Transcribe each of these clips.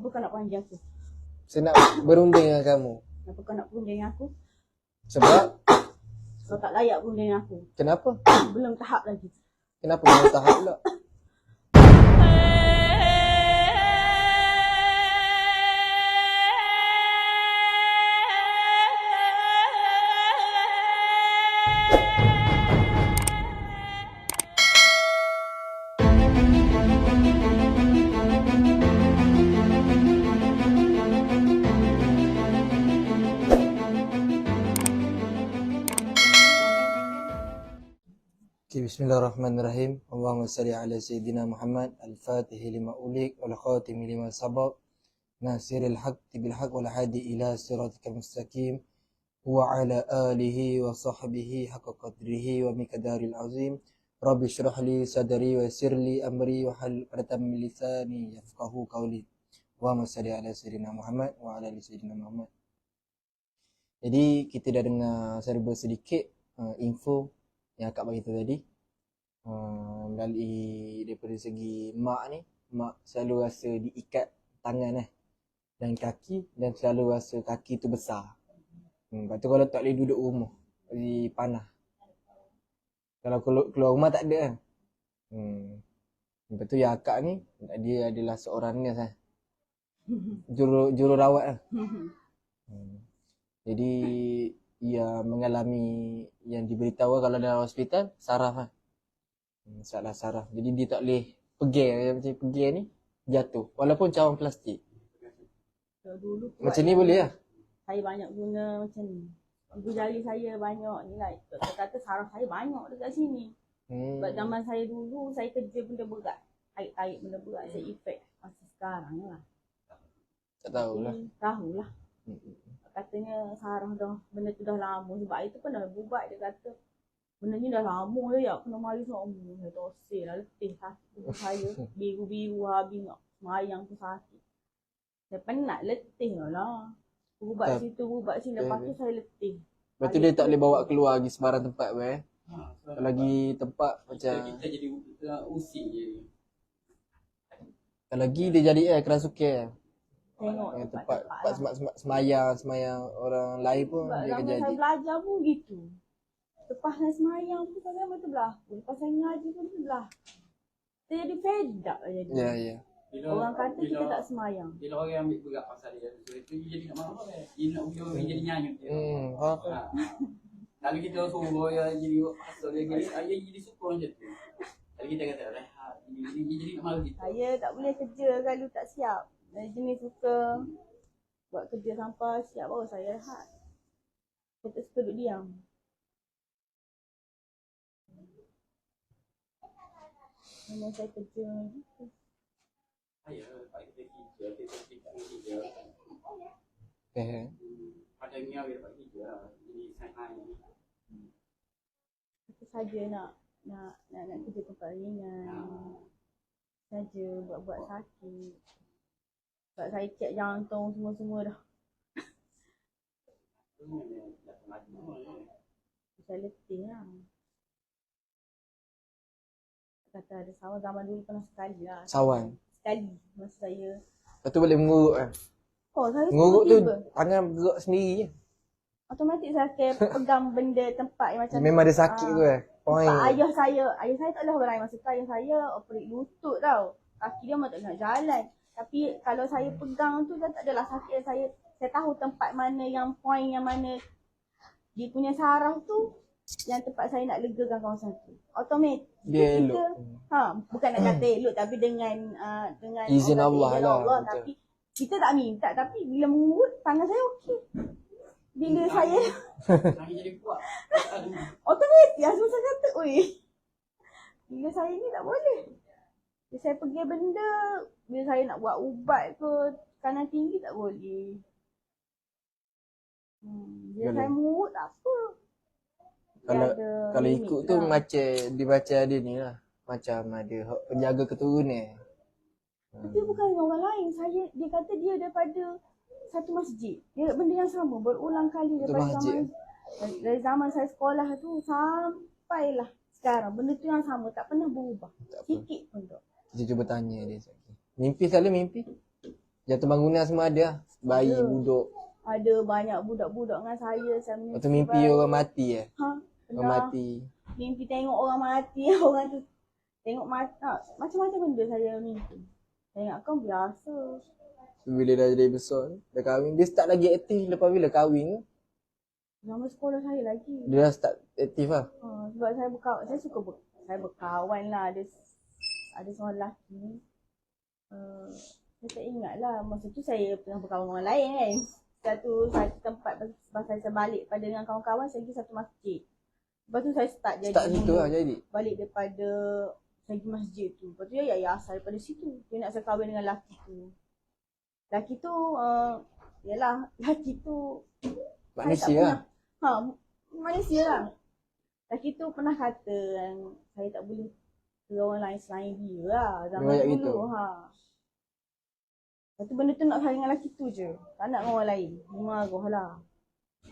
Kenapa kau nak panggil aku? Saya nak berunding dengan kamu. Kenapa kau nak berunding dengan aku? Sebab Kau tak layak berunding dengan aku. kenapa? Belum tahap lagi. Kenapa belum tahap pula? Bismillahirrahmanirrahim. Allahumma salli ala sayyidina Muhammad al-Fatihi lima ulik wal khatimi lima sabaq nasiril haqqi bil haqq wal hadi ila siratikal mustaqim wa ala alihi wa sahbihi haqqa qadrihi wa miqdaril azim. Rabbi shrah li sadri wa yassir li amri wa hal 'uqdatam min lisani yafqahu qawli. Allahumma salli ala sayyidina Muhammad wa ala ali sayyidina Muhammad. Jadi kita dah dengar serba sedikit info yang akak bagi tu tadi. Melalui daripada segi mak ni, mak selalu rasa diikat tangan dan kaki, dan selalu rasa kaki tu besar. Lepas tu kalau tak boleh duduk rumah, jadi panah. Kalau keluar rumah tak ada kan. Lepas tu yang akak ni, dia adalah seorang nurse lah. Jururawat lah. Jadi ia mengalami yang diberitahu kalau dalam hospital saraf lah. Masalah saraf. Jadi dia tak boleh pegel, macam pegel ni jatuh walaupun cawan plastik. Dulu Macam ni boleh lah. Saya banyak guna macam ni. Ibu jari saya banyak ni lah. Doktor kata saraf saya banyak dekat sini. Sebab zaman saya dulu, saya kerja benda berat. Tarik benda berat, saya efek. Masa sekarang lah. Tak tahulah. Tahulah. Katanya saraf dah, benda tu dah lama. Sebab itu pun dah bubat, dia kata benda ni dah lama dah ya, kena mari semua. Saya tosir lah, letih sakit tubuh saya. Biru-biru habis nak semayang pun sakit. Saya penat, letih lah. Bubat situ, bubat sini, lepas tu saya letih. Lepas tu dia tak boleh bawa keluar lagi sembarang tempat pun lagi tempat macam kita jadi usik je. kalau lagi dia jadi kerasukan. Tengok tempat semayang orang lain pun sebab dia akan zaman jadi. saya belajar pun gitu. Lepas saya semayang pun saya betul berlaku. Lepas saya ngaji pun betul berlaku. Saya jadi fedak lah jadi. Ya. Orang kata kita tak semayang. Bila orang ambil berat pasal dia tu, itu dia jadi nak marah kan. Dia nak ujung jadi nyanyut dia. Kalau kita suruh dia jadi pasal dia jadi suka macam tu. Kalau kita kata rehat, dia jadi nak marah kita. Saya tak boleh kerja kalau tak siap. Saya jenis suka buat kerja sampai siap baru saya rehat. Saya tak suka duduk diam. Memang saya kerja gitu. Saya dapat kita kerja, kita kerja. Pada Mia dia dapat kerja, jadi saya Aku saja nak kerja tempat ringan. Saja buat sakit. Sebab saya cek jantung semua dah. Saya letih lah. Kata ada sawan zaman dulu pernah sekali lah. Sawan. Sekali masa saya. Lepas tu boleh mengurut kan. Oh saya Mengurut tu tiba. tangan bergerak sendiri je. Automatik saya akan pegang benda tempat yang macam Memang dia sakit tu Pak ayah saya tak boleh berai masa tu. Ayah saya operate lutut tau. Kaki dia memang tak nak jalan. Tapi kalau saya pegang tu dia tak adalah sakit. Saya tahu tempat mana yang point yang mana dia punya saraf tu yang tempat saya nak legakan kawasan tu. Automatik. Dia elok. Bukan nak kata elok tapi dengan izin Allah lah. Tapi kita tak minta, tapi bila mengurut tangan saya okey. Bila saya tangan jadi kuat. automatik langsung saya kata, oi. Bila saya ni tak boleh. Bila saya pergi benda, bila saya nak buat ubat ke tekanan tinggi tak boleh. Bila saya mengurut tak apa. Kalau ikut tu macam dibaca ada ni lah. Macam ada penjaga keturunan. Tapi bukan orang lain. Dia kata dia daripada satu masjid. Dia benda yang sama berulang kali daripada dari zaman saya sekolah tu sampailah sekarang. Benda tu yang sama, tak pernah berubah. Sikit pun tak. Kita cuba tanya dia sekali. Mimpi selalu mimpi? Jatuh bangunan semua ada. Bayi, Ada. buduk. Ada banyak budak-budak dengan saya Lepas tu mimpi orang mati Ha, Orang pernah mati. mimpi tengok orang mati. Orang tu tengok mata. Macam-macam benda saya mimpi. Saya ingatkan biasa. Bila dah jadi besar, dah kahwin. Dia start lagi aktif lepas bila kahwin. Zaman sekolah saya lagi. Dia dah start aktif lah. Sebab saya suka saya berkawan lah. Ada seorang lelaki. Saya tak ingat lah. Masa tu saya pernah berkawan dengan orang lain kan. Satu tempat pasal saya balik pada dengan kawan-kawan, saya pergi satu masjid. Lepas tu saya start jadi Start situ lah jadi. balik daripada saya pergi masjid tu. Lepas tu ya asal daripada situ. Dia nak saya kahwin dengan lelaki tu. Lelaki tu lelaki tu Manusia lah. Manusia lah. Lelaki tu pernah kata saya tak boleh ke orang lain selain dia lah. Zaman Dia dulu. gitu. Lepas tu benda tu nak sayang dengan lelaki tu je. Tak nak dengan orang lain. Marah lah.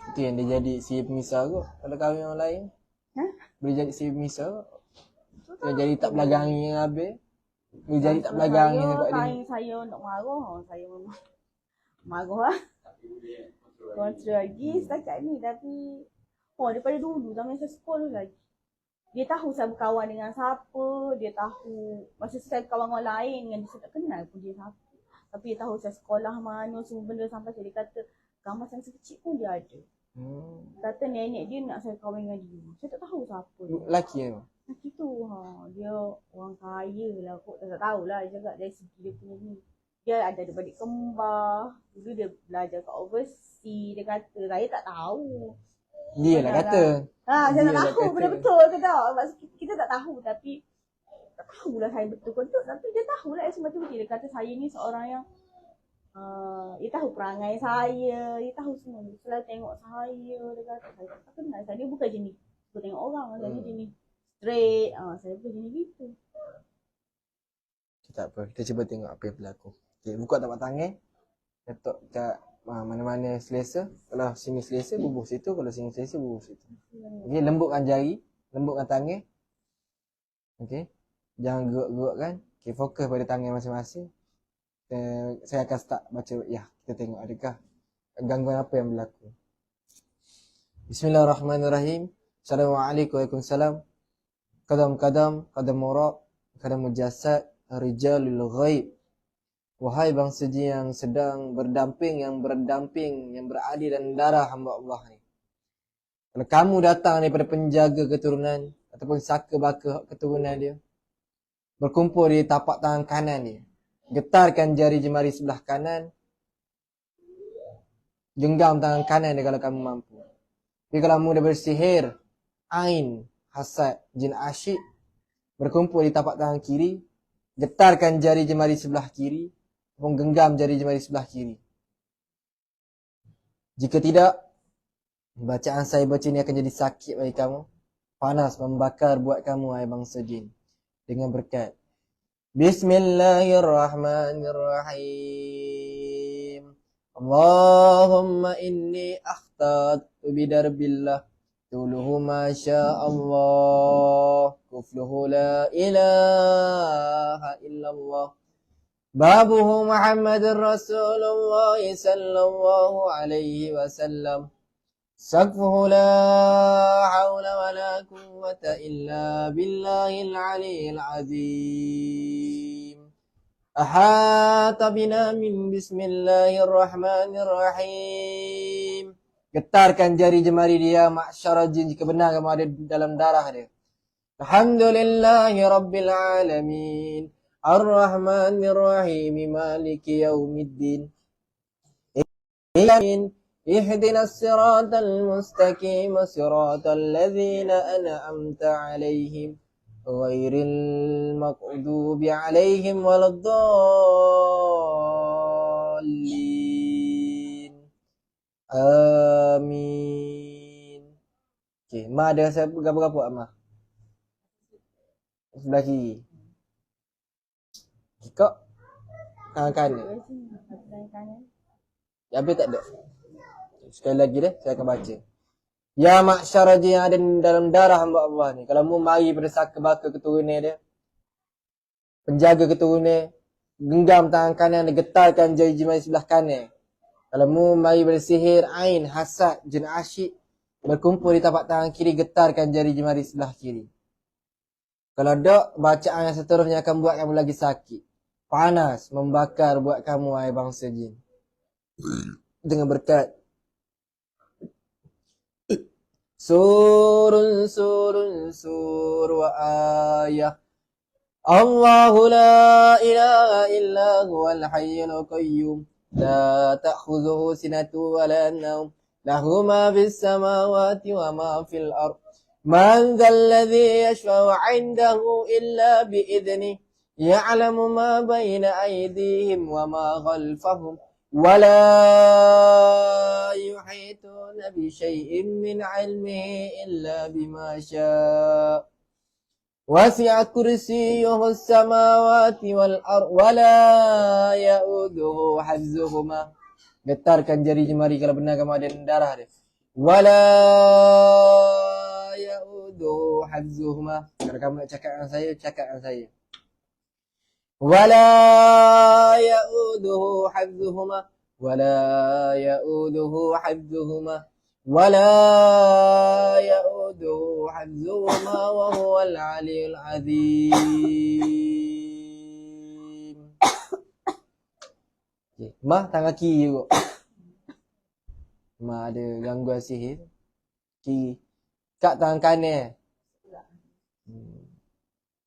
Itu yang dia jadi si pemisah kot. Kalau kahwin orang lain. Boleh jadi si pemisah kot. Dia jadi tak belagangi yang habis. Boleh jadi tak belagangi sebab dia. Saya nak marah. Saya memang marah lah. Kontrol lagi setakat ni. Tapi daripada dulu zaman saya sekolah lagi. Dia tahu saya berkawan dengan siapa. Dia tahu masa saya berkawan dengan orang lain yang saya tak kenal pun dia siapa. Tapi dia tahu saya sekolah mana semua benda sampai dia kata gambar saya kecil pun dia ada. Kata nenek dia nak saya kahwin dengan dia. Saya tak tahu siapa dia. Lelaki kan? Lelaki tu dia orang kaya lah kot. Tak tahulah dia cakap dari segi dia punya ni. Dia ada adik kembar. Dulu dia belajar kat overseas. Dia kata saya tak tahu. Dia lah kata. Saya Dia tak lah tahu kata. benda betul ke tak. Sebab kita tak tahu tapi tak tahulah saya betul ke tak. Tapi dia tahulah sebab tu dia kata saya ni seorang yang dia tahu perangai saya. Dia tahu semua. Dia selalu tengok saya. Dia kata saya tak kenal. Saya bukan jenis suka tengok orang. Saya jenis straight. Saya bukan jenis gitu. Tak apa. Kita cuba tengok apa yang berlaku. Okay, buka tapak tangan. Letak kat mana-mana selesa. Kalau sini selesa, bubuh situ. Kalau sini selesa, bubuh situ. Okay, lembutkan jari. Lembutkan tangan. Okay. Jangan gerak-gerakkan. Okay, fokus pada tangan masing-masing. Saya akan start baca. Ya, kita tengok adakah gangguan apa yang berlaku. Bismillahirrahmanirrahim. Assalamualaikum warahmatullahi wabarakatuh. Qadam-qadam, qadam muraq, qadam mujassad, rijalul ghaib. Wahai bangsa jin yang sedang berdamping, yang berada dalam darah hamba Allah ni. Kalau kamu datang daripada penjaga keturunan ataupun saka baka keturunan dia, berkumpul di tapak tangan kanan dia. Getarkan jari jemari sebelah kanan. Genggam tangan kanan dia kalau kamu mampu. Tapi kalau kamu dah bersihir, ain, hasad, jin asyik, berkumpul di tapak tangan kiri. Getarkan jari jemari sebelah kiri. Ataupun genggam jari jemari sebelah kiri. Jika tidak, bacaan saya baca ini akan jadi sakit bagi kamu. Panas membakar buat kamu, hai bangsa jin. Dengan berkat Bismillahirrahmanirrahim. Allahumma inni akhtatu bidarbillah. Tuluhu ma sya'allah. Kufluhu la ilaha illallah. Babuhu Muhammadur Rasulullah sallallahu alaihi wasallam. Saqfuhu la hawla wa la quwwata illa billahil aliyyil azim. Ahata bina min bismillahirrahmanirrahim. Getarkan jari jemari dia, ma'syara jin, jika benar kamu ada dalam darah dia. Alhamdulillahi rabbil alamin. Ar-Rahmanir-Rahim. Maliki yaumiddin. Amin. اهدنا الصراط المستقيم صراط الذين أنعمت عليهم غير المغضوب عليهم ولا الضالين آمين. Okay, Ma ada saya berapa Ma? Sebelah kiri. Kikak kanan. Habis tak ada? Sekali lagi deh, saya akan baca. Ya ma'syara jin yang ada dalam darah hamba Allah ni. Kalau mu mari pada saka baka keturunan dia, penjaga keturunan, genggam tangan kanan dan getarkan jari jemari sebelah kanan. Kalau mu mari bersihir, ain, hasad, jin asyik berkumpul di tapak tangan kiri, getarkan jari jemari sebelah kiri. Kalau tak, bacaan yang seterusnya akan buat kamu lagi sakit. Panas, membakar buat kamu, wahai bangsa jin. Dengan berkat surun wa ayah. Allahu la ilaha illa huwal hayyul qayyum. La ta'khudhuhu sinatu wa la nawm. Lahu ma fis samawati wa ma fil ard. Man dhal ladzi yashfa'u 'indahu illa bi idhnihi. Ya'lamu ma bayna aydihim wa ma khalfahum. Wa la yuhituna bi syai'in min 'ilmihi illa bima syaa'. Wasi'a kursiyyuhu as-samawati wal ard wa la ya'uduhu hifdzuhuma. Getarkan jari jemari kalau benar kamu ada darah dia. Wa la ya'uduhu hifdzuhuma. Kalau kamu nak cakap dengan saya, cakap dengan saya. Wa la ya'uduhu hifdzuhuma. Wa la ya'uduhu hifdzuhuma. ولا يؤوده حفظهما وهو العلي العظيم. Okay. Mah tangan kiri juga. Mah ada gangguan sihir. Kiri. Kak tangan kanan.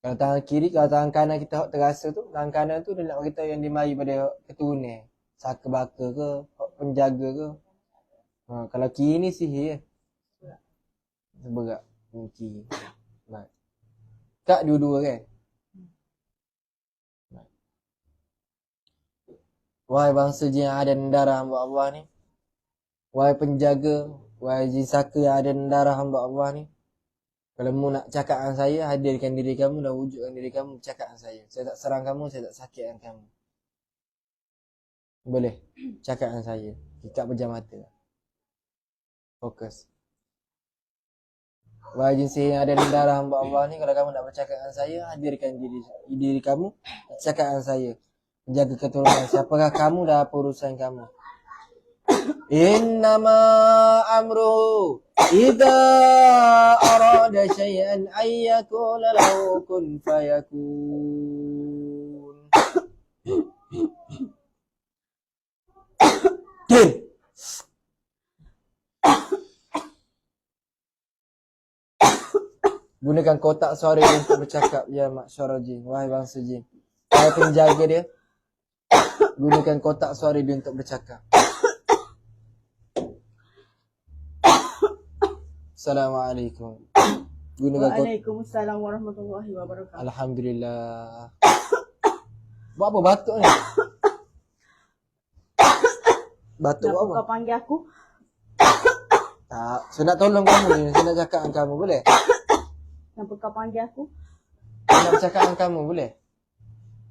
Kalau tangan kiri, kalau tangan kanan kita terasa tu, tangan kanan tu dia nak beritahu yang dimari pada keturunan. Saka baka ke, penjaga ke. Kalau kiri ni sihir seberat kiri. Baik. Kak dua-dua kan? Baik. Wahai bangsa jin yang ada dalam darah hamba Allah ni. Wahai penjaga, wahai jin saka yang ada dalam darah hamba Allah ni. Kalau mu nak cakap dengan saya, hadirkan diri kamu dan wujudkan diri kamu cakap dengan saya. Saya tak serang kamu, saya tak sakitkan kamu. Boleh cakap dengan saya. Ikat pejam mata. Fokus. Wahai jin sihir yang ada dalam darah hamba Allah ni, kalau kamu nak bercakap dengan saya, hadirkan diri kamu, cakap dengan saya. Jaga keturunan. Siapakah kamu dan apa urusan kamu? Innama amruhu idza arada syai'an ay yaqula lahu kun fayakun. Gunakan kotak suara dia untuk bercakap. Ya maksyarah jin. Wahai bangsa jin. Wahai penjaga dia. Gunakan kotak suara dia untuk bercakap. Assalamualaikum. Waalaikumsalam warahmatullahi wabarakatuh. Alhamdulillah. Buat apa batuk ni? Batuk buat apa? Kau panggil aku? Tak. Saya nak tolong kamu ni. Saya nak cakap dengan kamu. Boleh? Kenapa kau panggil aku? Saya nak bercakap dengan kamu. Boleh?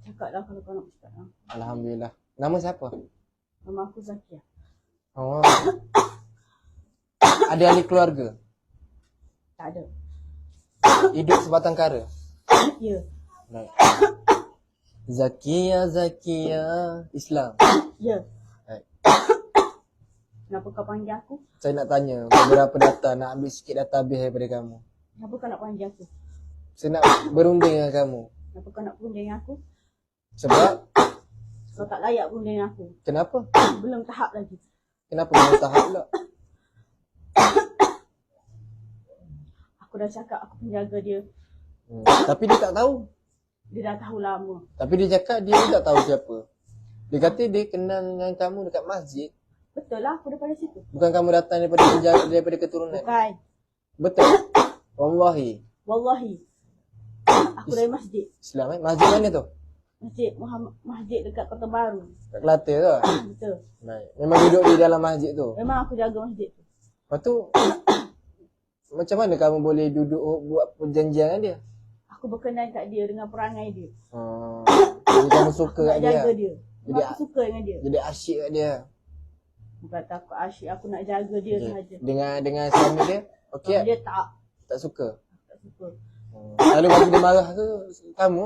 Cakaplah kalau kau nak bercakap. Alhamdulillah. Nama siapa? Nama aku Zakia. Oh. Ada ahli keluarga? Tak ada. Hidup sebatang kara? Ya. Baik. Zakia Islam. Ya. Baik. Kenapa kau panggil aku? Saya nak tanya beberapa data. Nak ambil sikit database daripada kamu. Kenapa kau nak panggil aku? Saya nak berunding dengan kamu. Kenapa kau nak berunding dengan aku? Sebab? Kau tak layak berunding dengan aku. Kenapa? Belum tahap lagi. Kenapa belum tahap pula? Aku dah cakap aku penjaga dia. Tapi dia tak tahu. Dia dah tahu lama. Tapi dia cakap dia tak tahu siapa. Dia kata dia kenal dengan kamu dekat masjid. Betul lah, aku daripada situ. Bukan kamu datang daripada penjaga, daripada keturunan. Bukan. Betul. Wallahi. Aku dari masjid. Islam Masjid mana tu? Masjid dekat Kota Baru. Kat Kelantan tu? Betul. Baik. Memang duduk di dalam masjid tu. Memang aku jaga masjid tu. Lepas tu macam mana kamu boleh duduk buat perjanjian dengan dia? Aku berkenan kat dia dengan perangai dia. Jadi kamu suka kat Nak dia. jaga dia. Jadi Aku suka dengan dia. Jadi asyik kat dia. Bukan takut asyik, aku nak jaga dia sahaja. Dengan suami dia? Okey tak? Dia tak suka. suka. Lalu bagi dia marah ke kamu?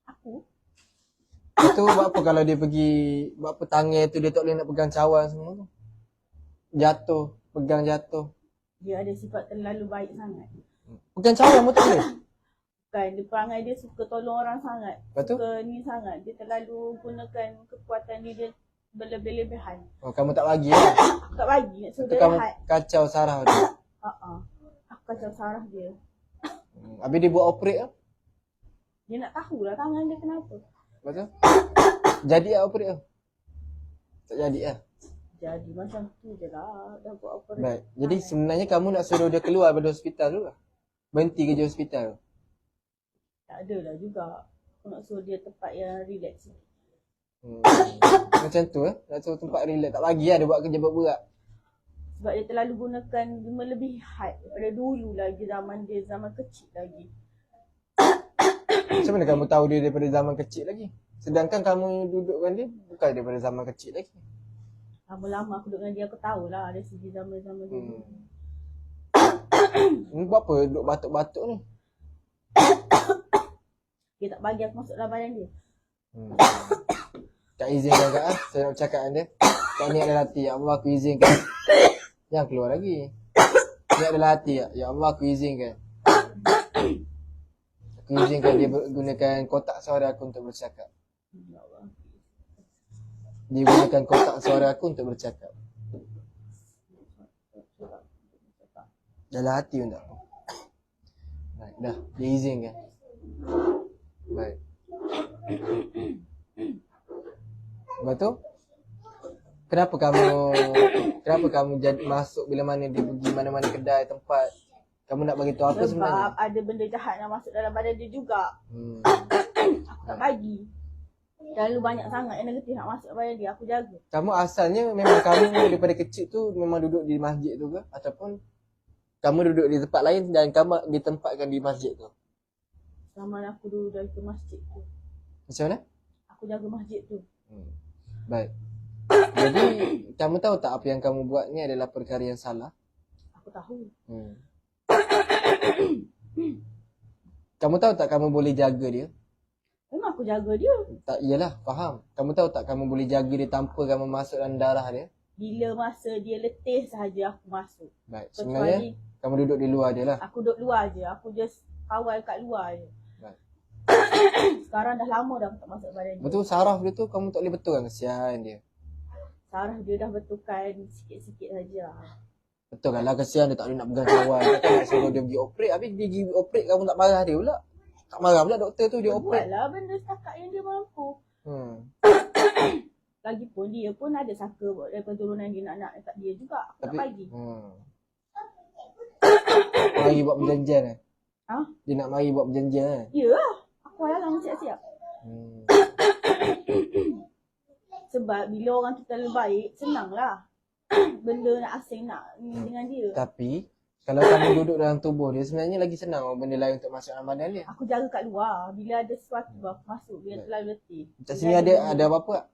Aku? Lepas tu buat apa kalau dia pergi, buat apa tangan tu dia tak boleh nak pegang cawan semua tu. Jatuh, pegang jatuh. Dia ada sifat terlalu baik sangat. Pegang cawan pun tak boleh. Kan, dia perangai dia suka tolong orang sangat. Lepas tu? Suka ni sangat. Dia terlalu gunakan kekuatan dia berlebih-lebihan. Oh, kamu tak bagi lah. Aku tak bagi, nak suruh Itu dia kamu rehat. kacau saraf dia. Aku kacau saraf dia. Habis dia buat operate lah. Dia nak tahulah tangan dia kenapa. Lepas tu? Jadi lah operate lah. Tak jadi lah. Jadi macam tu je lah. Dah buat operasi. Baik. Jadi sebenarnya kamu nak suruh dia keluar daripada hospital tu lah. Berhenti kerja hospital. Tak adalah juga. Aku nak suruh dia tempat yang relax. Macam tu nak suruh tempat relax. Tak bagi lah dia buat kerja berat. Sebab dia terlalu gunakan melebihan daripada dulu lagi zaman kecil lagi. Macam mana kamu tahu dia daripada zaman kecil lagi? Sedangkan kamu dudukkan dia bukan daripada zaman kecil lagi. Lama-lama aku duduk dengan dia, aku tahulah dari segi zaman-zaman dulu. Ni buat apa duduk batuk-batuk ni? Dia tak bagi aku masuk dalam badan dia. Tak izinkan kak lah. Saya nak bercakap dengan dia. Kak ni adalah hati. Ya Allah aku izinkan. Jangan keluar lagi. Ni adalah hati. Ya Allah aku izinkan. Aku izinkan dia gunakan kotak suara aku untuk bercakap. Ya Allah. Dia gunakan kotak suara aku untuk bercakap. Dalam hati pun tak apa. Baik, dah. Dia izinkan. Baik. Lepas tu, kenapa kamu jadi masuk bila mana dia pergi mana-mana kedai tempat, kamu nak bagi tahu apa Sebab sebenarnya? ada benda jahat yang masuk dalam badan dia juga. Aku tak bagi. Terlalu banyak sangat yang negatif nak masuk dalam badan dia. Aku jaga. Kamu asalnya memang kamu daripada kecil tu memang duduk di masjid tu ke? Ataupun kamu duduk di tempat lain dan kamu ditempatkan di masjid tu? Selama aku dulu dari ke masjid tu. Macam mana? Aku jaga masjid tu. Baik. Jadi kamu tahu tak apa yang kamu buat ni adalah perkara yang salah? Aku tahu. Kamu tahu tak kamu boleh jaga dia? Memang aku jaga dia. Tak, iyalah, faham. Kamu tahu tak kamu boleh jaga dia tanpa kamu masuk dalam darah dia? Bila masa dia letih sahaja aku masuk. Baik, sebenarnya kamu duduk di luar dia lah. Aku duduk luar je. Aku just kawal kat luar je. Baik. Sekarang dah lama dah aku tak masuk badan dia. Betul saraf dia tu kamu tak boleh betulkan, kesian dia. Saraf dia dah betulkan sikit-sikit saja. Betul kan lah, kesian dia tak boleh nak pegang kawan. Kita nak suruh dia pergi operate, habis dia pergi operate kamu tak marah dia pula. Tak marah pula doktor tu dia operate. Buatlah benda setakat yang dia mampu. Lagipun dia pun ada saka daripada turunan dia nak dekat dia juga. Aku tak bagi. Mari buat perjanjian eh? Ha? Dia nak mari buat perjanjian eh? Ya lah. Aku halang siap-siap. Sebab bila orang kita lebih baik, senang lah. Benda nak asing nak ni dengan dia. Tapi kalau kamu duduk dalam tubuh dia, sebenarnya lagi senang benda lain untuk masuk dalam badan dia. Aku jaga kat luar. Bila ada sesuatu aku masuk. Bila terlalu letih. Kat sini ada apa-apa tak?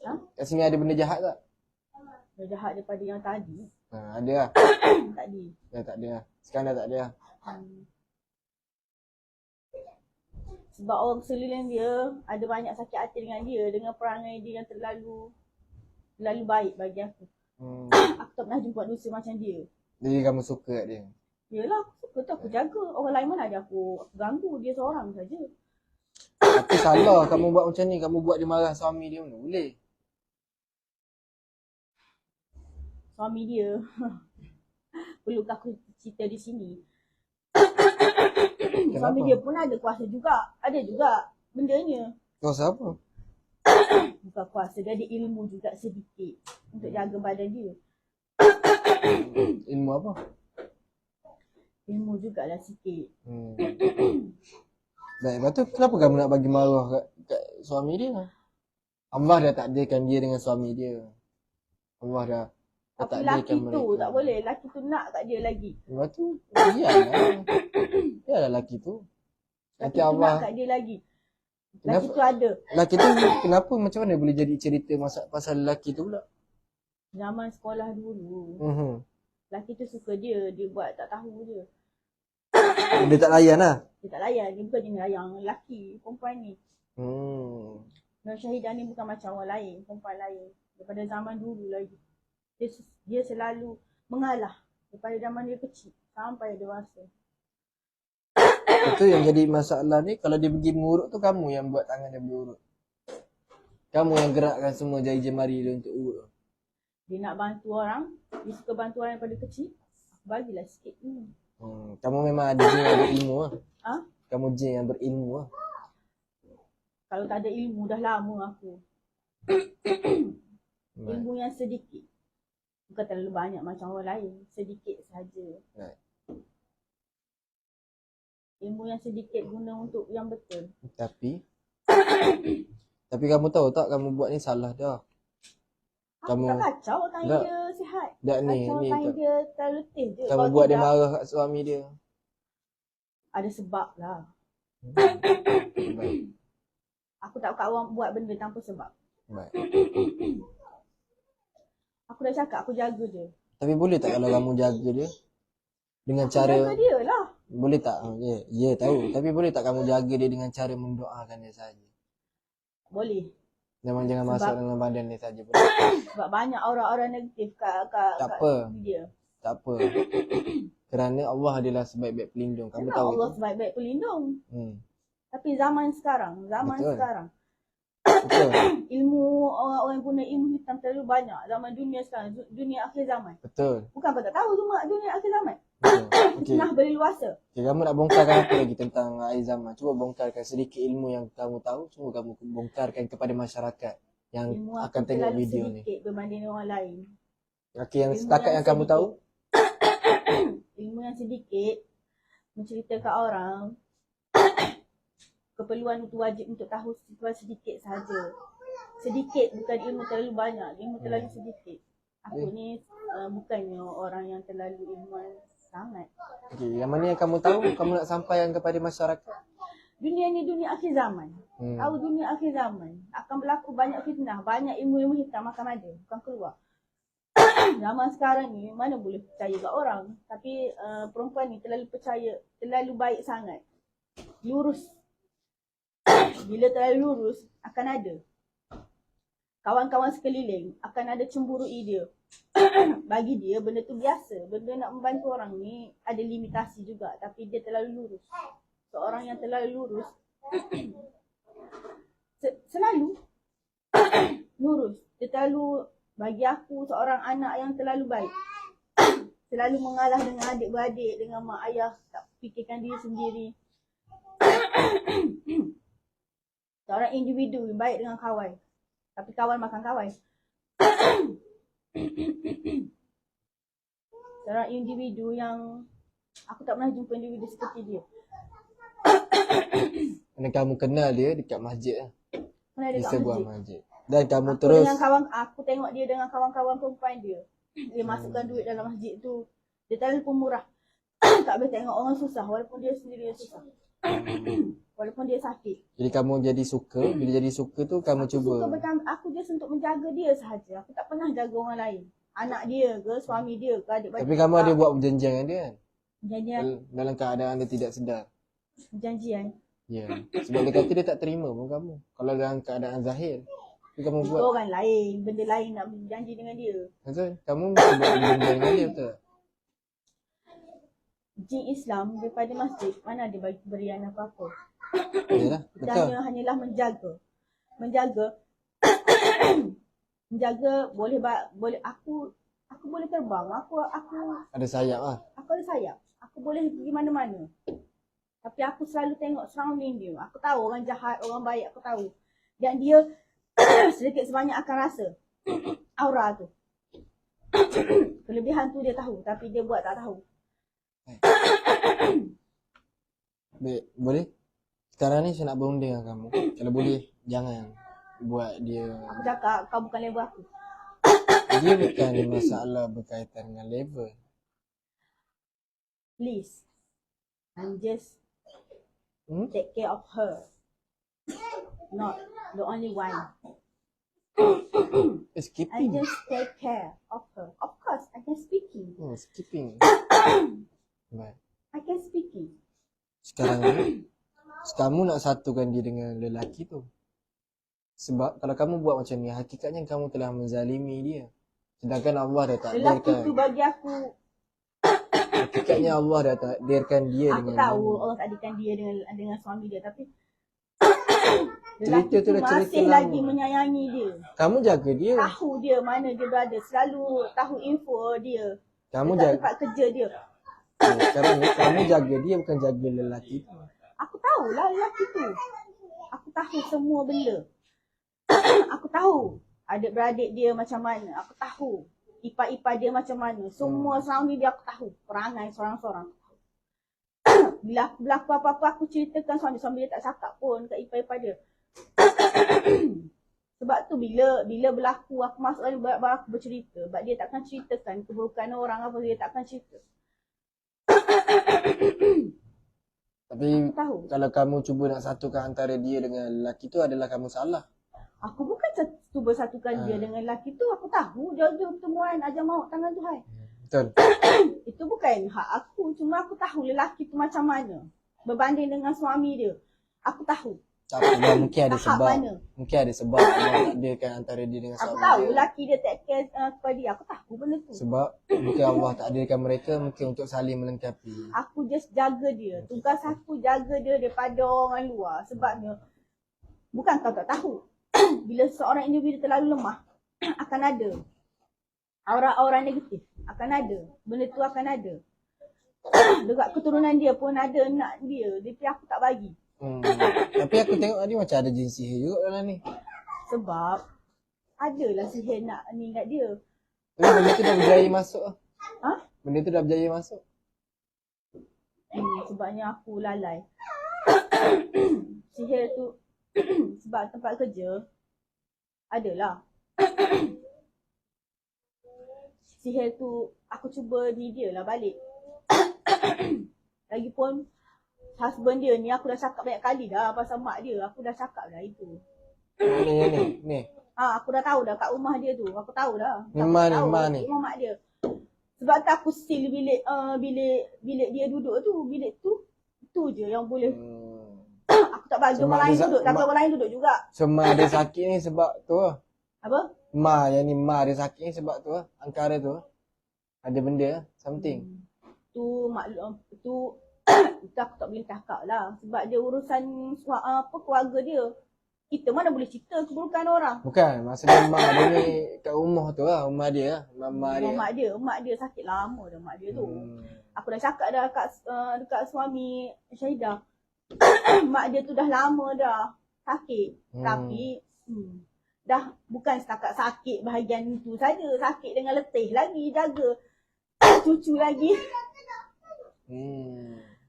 Ha? Kat sini ada benda jahat tak? Benda jahat daripada yang tadi. Ada lah. Tadi. Dah tak ada lah. Sekarang dah tak ada lah. Sebab orang sekeliling dia ada banyak sakit hati dengan dia. Dengan perangai dia yang terlalu baik bagi aku. Aku tak pernah jumpa manusia macam dia. Jadi kamu suka kat dia? Yelah, aku suka tu aku jaga. Orang lain mana ada aku ganggu. Dia seorang saja. Tapi salah kamu buat macam ni. Kamu buat dia marah suami dia mana boleh. Suami dia. Perlukah aku cerita di sini? Suami dia pun ada kuasa juga. Ada juga bendanya. Kuasa apa? Bukan kuasa, dia ada ilmu juga sedikit untuk jaga badan dia. Ilmu apa? Ilmu jugalah sikit. Baik, lepas tu kenapa kamu nak bagi maruah kat suami dia? Allah dah takdirkan dia dengan suami dia. Allah dah Tapi takdirkan laki tu mereka. tak boleh. Laki tu nak kat dia lagi. Lepas tu, iyalah. Iyalah laki tu. Laki Nanti tu Allah, nak kat dia lagi. Laki tu ada. laki tu kenapa macam mana boleh jadi cerita pasal lelaki tu pula? Zaman sekolah dulu. Laki tu suka dia. Dia buat tak tahu je. Dia tak layan lah. Dia tak layan. Dia bukan jenis yang lelaki perempuan ni. Nur Syahidah ni bukan macam orang lain, perempuan lain. Daripada zaman dulu lagi. Dia selalu mengalah daripada zaman dia kecil sampai dewasa. Itu yang jadi masalah ni, kalau dia pergi mengurut tu kamu yang buat tangan dia berurut. Kamu yang gerakkan semua jari jemari dia untuk urut. Dia nak bantu orang, dia suka bantu orang daripada kecil. Aku bagilah sikit ni. Kamu memang ada jin yang berilmu lah. Ha? Kamu jin yang berilmu lah. Kalau tak ada ilmu dah lama aku. Ilmu yang sedikit. Bukan terlalu banyak macam orang lain. Sedikit saja. Right. Ilmu yang sedikit guna untuk yang betul. Tapi kamu tahu tak kamu buat ni salah dah. Aku tak kacau kain tak. dia sihat. Tak ni Kacau kain tak. dia terlalu letih je. Kamu buat dia marah kat suami dia. Ada sebab lah. Baik. Aku tak kat orang buat benda tanpa sebab. Baik. Aku dah cakap aku jaga dia. Tapi boleh tak kalau kamu jaga dia dengan cara Jaga dia lah. boleh tak? Ya tahu. Tapi boleh tak kamu jaga dia dengan cara mendoakan dia saja? Boleh. Memang jangan Sebab- masuk dalam badan dia saja. Boleh. Sebab banyak orang-orang negatif kat Tak apa. dia. Tak apa. Kerana Allah adalah sebaik-baik pelindung. Kamu Memang tahu Allah itu? sebaik-baik pelindung. Hmm. Tapi zaman sekarang, Betul. Betul. ilmu orang-orang yang guna ilmu hitam terlalu banyak. Zaman dunia sekarang, dunia akhir zaman. Betul. Bukan kau tak tahu cuma dunia akhir zaman. Betul. Okey. Fitnah berleluasa. Okay, kamu nak bongkarkan apa lagi tentang akhir zaman? Cuba bongkarkan sedikit ilmu yang kamu tahu. Cuba kamu bongkarkan kepada masyarakat yang Ilmu aku akan tengok terlalu video ni. sedikit berbanding dengan orang lain. Okey, yang Ilmu setakat yang yang kamu sedikit. tahu. Ilmu yang sedikit menceritakan orang keperluan itu wajib untuk tahu sedikit sahaja. Sedikit, bukan ilmu terlalu banyak. Ilmu terlalu sedikit. Aku ni bukannya orang yang terlalu ilmuan sangat. Okey, yang mana yang kamu tahu, kamu nak sampaikan kepada masyarakat. Dunia ni dunia akhir zaman. Tahu dunia akhir zaman. Akan berlaku banyak fitnah, banyak ilmu-ilmu hitam akan ada, bukan keluar. Zaman sekarang ni mana boleh percaya kat orang. Tapi perempuan ni terlalu percaya, terlalu baik sangat. Lurus. Bila terlalu lurus, akan ada kawan-kawan sekeliling akan ada cemburui dia. Bagi dia benda tu biasa. Benda nak membantu orang ni ada limitasi juga. Tapi dia terlalu lurus. Seorang yang terlalu lurus selalu lurus. Dia terlalu, bagi aku seorang anak yang terlalu baik. Selalu mengalah dengan adik-beradik, dengan mak ayah, tak fikirkan diri sendiri. Seorang individu yang baik dengan kawan. Tapi kawan makan kawan. Seorang individu yang aku tak pernah jumpa individu seperti dia. Kerana kamu kenal dia dekat masjid lah. Pernah Di dekat sebuah masjid. masjid. Dan kamu Aku terus dengan kawan, aku tengok dia dengan kawan-kawan perempuan dia. Dia masukkan duit dalam masjid tu. Dia terlalu pemurah. Tak boleh tengok orang susah walaupun dia sendiri yang susah. Walaupun dia sakit. jadi kamu jadi suka. Bila jadi suka tu kamu cuba. Aku just untuk menjaga dia sahaja. Aku tak pernah jaga orang lain. Anak dia ke, suami dia ke, adik-beradik. Tapi kamu ada buat perjanjian dengan dia kan? Perjanjian. Dalam keadaan dia tidak sedar. Perjanjian. Ya. Sebab dia kata dia tak terima pun kamu. Kalau dalam keadaan zahir. Tapi kamu Itu buat. orang lain. Benda lain nak berjanji dengan dia. Betul? Kamu mesti buat perjanjian dengan dia betul tak? Jin Islam daripada masjid, mana dia bagi berian apa-apa. Yalah. Betul. Kita hanyalah menjaga. Menjaga boleh aku boleh terbang. Aku Ada sayap lah. ada sayap. Aku boleh pergi mana-mana. Tapi aku selalu tengok surrounding dia. Aku tahu orang jahat, orang baik, aku tahu. Dan dia sedikit sebanyak akan rasa aura tu. Kelebihan tu dia tahu, tapi dia buat tak tahu. Baik, boleh? Sekarang ni saya nak berunding dengan kamu. Kalau boleh, jangan buat dia. Aku cakap kau bukan level aku. Dia bukan masalah berkaitan dengan level. Please. I'm just take care of her. Not the only one. I Skipping. just take care of her. Of course, I can speaking. Skipping. Baik. I can speaking. Sekarang ni, kamu nak satukan dia dengan lelaki tu. Sebab kalau kamu buat macam ni, hakikatnya kamu telah menzalimi dia. Sedangkan Allah dah Lelaki takdirkan. tu bagi aku, Hakikatnya Allah dah takdirkan dia aku dengan tahu mana. Allah takdirkan dia dengan suami dia, tapi Cerita lelaki tu tu dah cerita masih lama. lagi menyayangi dia. Kamu jaga dia. Tahu dia mana dia berada, selalu tahu info dia. Kamu Dekat jaga. tempat kerja dia. Sekarang ni kamu jaga dia, bukan jaga lelaki tu. Aku tahulah lelaki tu. Aku tahu semua benda. Aku tahu adik-beradik dia macam mana. Aku tahu ipar-ipar dia macam mana. Semua surrounding dia aku tahu. Perangai seorang-seorang. Bila aku berlaku apa-apa aku ceritakan suami dia tak cakap pun kat ipar-ipar dia. Sebab tu bila berlaku aku masuk dalam baru aku bercerita. Sebab dia takkan ceritakan keburukan orang apa, dia takkan cerita. Tapi Aku tahu. kalau kamu cuba nak satukan antara dia dengan lelaki tu, adalah kamu salah. Aku bukan cuba satukan dia dengan lelaki tu. Aku tahu jauh-jauh pertemuan ajar maut tangan Tuhan. Betul. Itu bukan hak aku. Cuma aku tahu lelaki tu macam mana berbanding dengan suami dia. Aku tahu. Tak apa, mungkin ada Tahap sebab. mana. Mungkin ada sebab Allah takdirkan antara dia dengan Aku suami tahu dia. lelaki dia take care kepada dia. Aku tahu benda tu. Sebab mungkin Allah takdirkan mereka mungkin untuk saling melengkapi. Aku just jaga dia. Tugas aku jaga dia daripada orang luar. Sebabnya bukan kau tak tahu. Bila seorang individu terlalu lemah, akan ada aura-aura negatif. Akan ada. Benda tu akan ada. Dekat keturunan dia pun ada nak dia. Tapi aku tak bagi. Tapi aku tengok tadi macam ada jin sihir juga dalam ni. Sebab adalah sihir nak ni kat dia. Tapi benda tu dah berjaya masuk lah. Ha? Benda tu dah berjaya masuk. Sebabnya aku lalai. Sihir tu sebab tempat kerja adalah. Sihir tu aku cuba ni dia lah balik. Lagipun husband dia ni aku dah cakap banyak kali dah pasal mak dia. Aku dah cakap dah itu. Ni. Aku dah tahu dah kat rumah dia tu. Aku tahu dah. Ni Ma ni, Tahu Ma ni. rumah mak dia. Sebab tu aku seal bilik dia duduk tu. Bilik tu je yang boleh. Aku tak bagi So, orang mak lain dia duduk. Tapi mak- orang lain duduk juga. So Ma dia sakit ni sebab tu lah. Apa? Ma dia sakit ni sebab tu lah. Angkara tu lah. Ada benda lah. Something. Tu maklum tu itu aku tak boleh cakap lah. Sebab dia urusan keluarga dia. Kita mana boleh cerita keburukan orang. Bukan. Maksudnya Ma dia ni kat rumah tu lah. Rumah dia lah. Mama dia. Mak dia sakit lama dah mak dia tu. Hmm. Aku dah cakap dah dekat suami Syahidah. Mak dia tu dah lama dah sakit. Tapi dah bukan setakat sakit bahagian itu saja. Sakit dengan letih lagi jaga cucu lagi.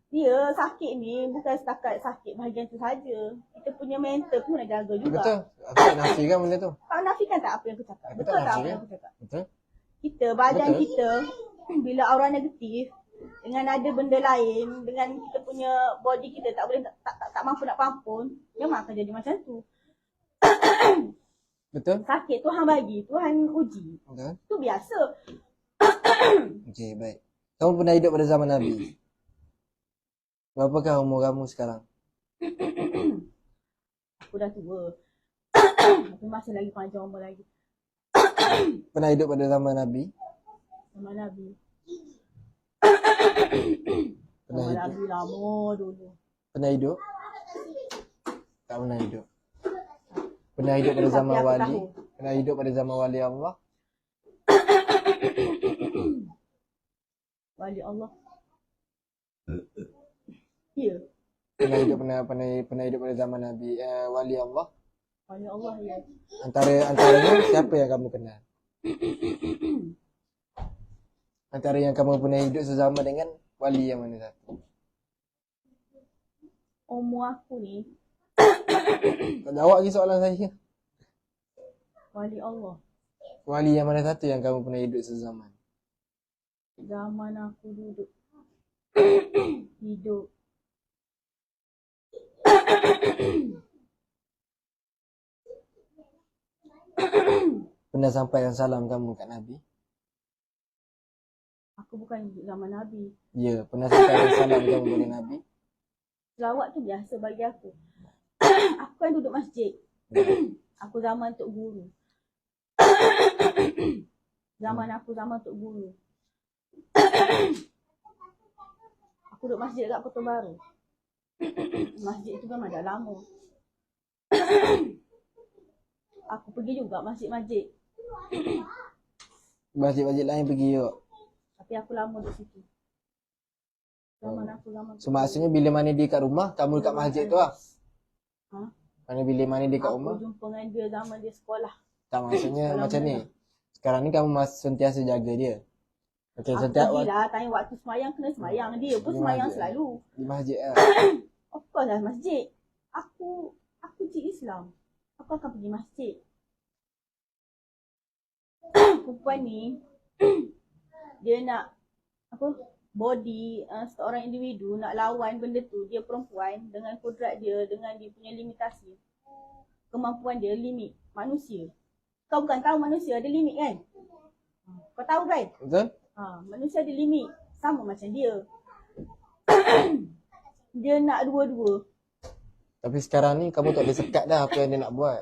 Dia sakit ni bukan setakat sakit bahagian tu saja. Kita punya mental pun nak jaga juga. Betul. Aku tak nafikan benda tu. Kau nafikan tak apa yang aku cakap? Aku Betul tak tak apa nafikan. yang aku cakap? Betul. Kita, badan Betul. kita, bila aura negatif, dengan ada benda lain, dengan kita punya body kita tak boleh tak mampu nak pampun, memang akan jadi macam tu. Betul. Sakit Tuhan bagi, Tuhan uji. Betul. Tu biasa. Okey, baik. Kamu pernah hidup pada zaman Nabi? Berapakah umur kamu sekarang? Aku dah tua. Tapi masih lagi panjang umur lagi. Pernah hidup pada zaman Nabi? Sama Nabi. Pernah Sama hidup? Nabi lama dulu. Pernah hidup? Tak pernah hidup. Pernah hidup pada Tapi zaman aku wali? tahu. Pernah hidup pada zaman wali Allah? Wali Allah. Ya. Pernah hidup pada zaman Nabi wali Allah? Wali Allah ya. Antaranya siapa yang kamu kenal? Antara yang kamu pernah hidup sesama dengan wali yang mana satu? Umur aku ni Tak jawab lagi soalan saya. wali Allah. Wali yang mana satu yang kamu pernah hidup sezaman? Zaman aku duduk hidup. Pernah sampaikan salam kamu kat Nabi? Aku bukan hidup zaman Nabi. Ya, pernah sampaikan salam kamu kepada Nabi? Selawat tu biasa bagi aku. Aku kan duduk masjid. Aku zaman Tok Guru. Zaman aku zaman Tok Guru. Aku duduk masjid dekat Kota Baru. Masjid itu memang dah lama. Aku pergi juga masjid-masjid. Masjid-masjid lain pergi juga. Tapi aku lama di situ. Zaman aku zaman So maksudnya bila mana dia kat rumah, kamu dekat masjid tu lah. Ha? Bila mana dia kat Aku rumah. jumpa dengan dia zaman dia sekolah. Tak maksudnya Kalau macam ni. mana? Sekarang ni kamu masih sentiasa jaga dia. Macam Aku sentiasa pergilah tanya waktu semayang kena semayang. Dia pun Di semayang masjid. selalu. di masjid lah. Of course lah masjid. Aku cik Islam. Aku akan pergi masjid. Perempuan ni dia nak apa body seorang individu nak lawan benda tu. Dia perempuan dengan kodrat dia, dengan dia punya limitasi. Kemampuan dia limit manusia. Kau bukan tahu manusia ada limit kan? Kau tahu kan? Betul? Manusia ada limit. Sama macam dia. Dia nak dua-dua. Tapi sekarang ni kamu tak boleh sekat dah apa yang dia nak buat.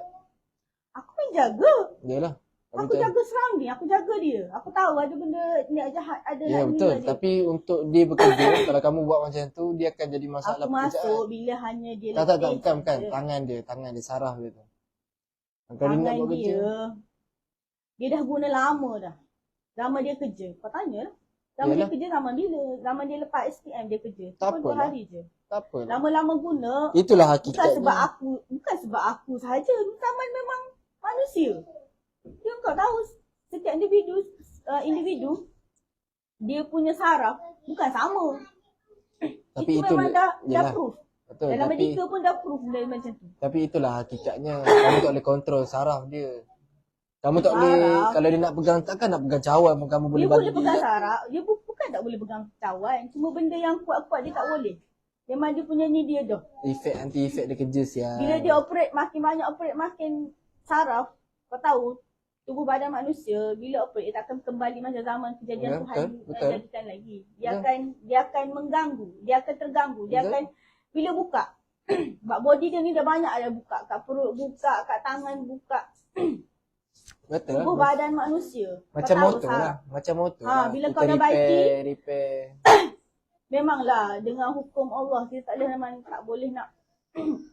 Aku pun jaga. Yalah. Tapi Aku jaga surrounding. Aku jaga dia. Aku tahu ada benda niat jahat. Ada Ya nak betul. menilai dia. Tapi untuk dia bekerja, kalau kamu buat macam tu, dia akan jadi masalah Aku pekerjaan. masuk bila hanya dia Tak, bukan. saja. Tangan dia, saraf dia tu. Kalau dia nak Tangan buat kerja, dia dah guna lama dah. Zaman dia kerja. Kau tanya lah. Zaman Yalah. dia kerja zaman bila? Zaman dia lepas SPM dia kerja. Tak Cuma 2 apalah. hari je. tak apa lah. Lama-lama guna. Itulah Bukan sebab aku sahaja. Zaman memang manusia. Dia kau tahu setiap individu dia punya saraf bukan sama. Tapi itu memang dah yalah, proof. betul. Dalam Tapi, medical pun dah proof benda macam tu. tapi itulah hakikatnya. Kamu tak boleh kontrol saraf dia. Kamu tak boleh, Saraf. kalau dia nak pegang, takkan nak pegang cawan pun kamu boleh Dia bagi boleh pegang saraf. Dia bukan tak boleh pegang cawan. Cuma benda yang kuat-kuat dia tak boleh. Memang dia punya ni dia dah. efek anti-efek dia kerja sial. Bila dia operate makin banyak operate makin saraf. Kau tahu tubuh badan manusia bila operate dia tak akan kembali macam zaman kejadian Ya, Tuhan betul. jadikan lagi. Betul. Dia akan mengganggu, dia akan terganggu, dia Betul. akan bila buka. Sebab body dia ni dah banyak dah buka, kat perut buka, kat tangan buka. Betul Tubuh lah. badan manusia. Kau Macam tahu, motor saraf. lah. Macam motor Ha, lah. bila Kita kau dah baiki, repair. memanglah dengan hukum Allah kita tak boleh memang tak boleh nak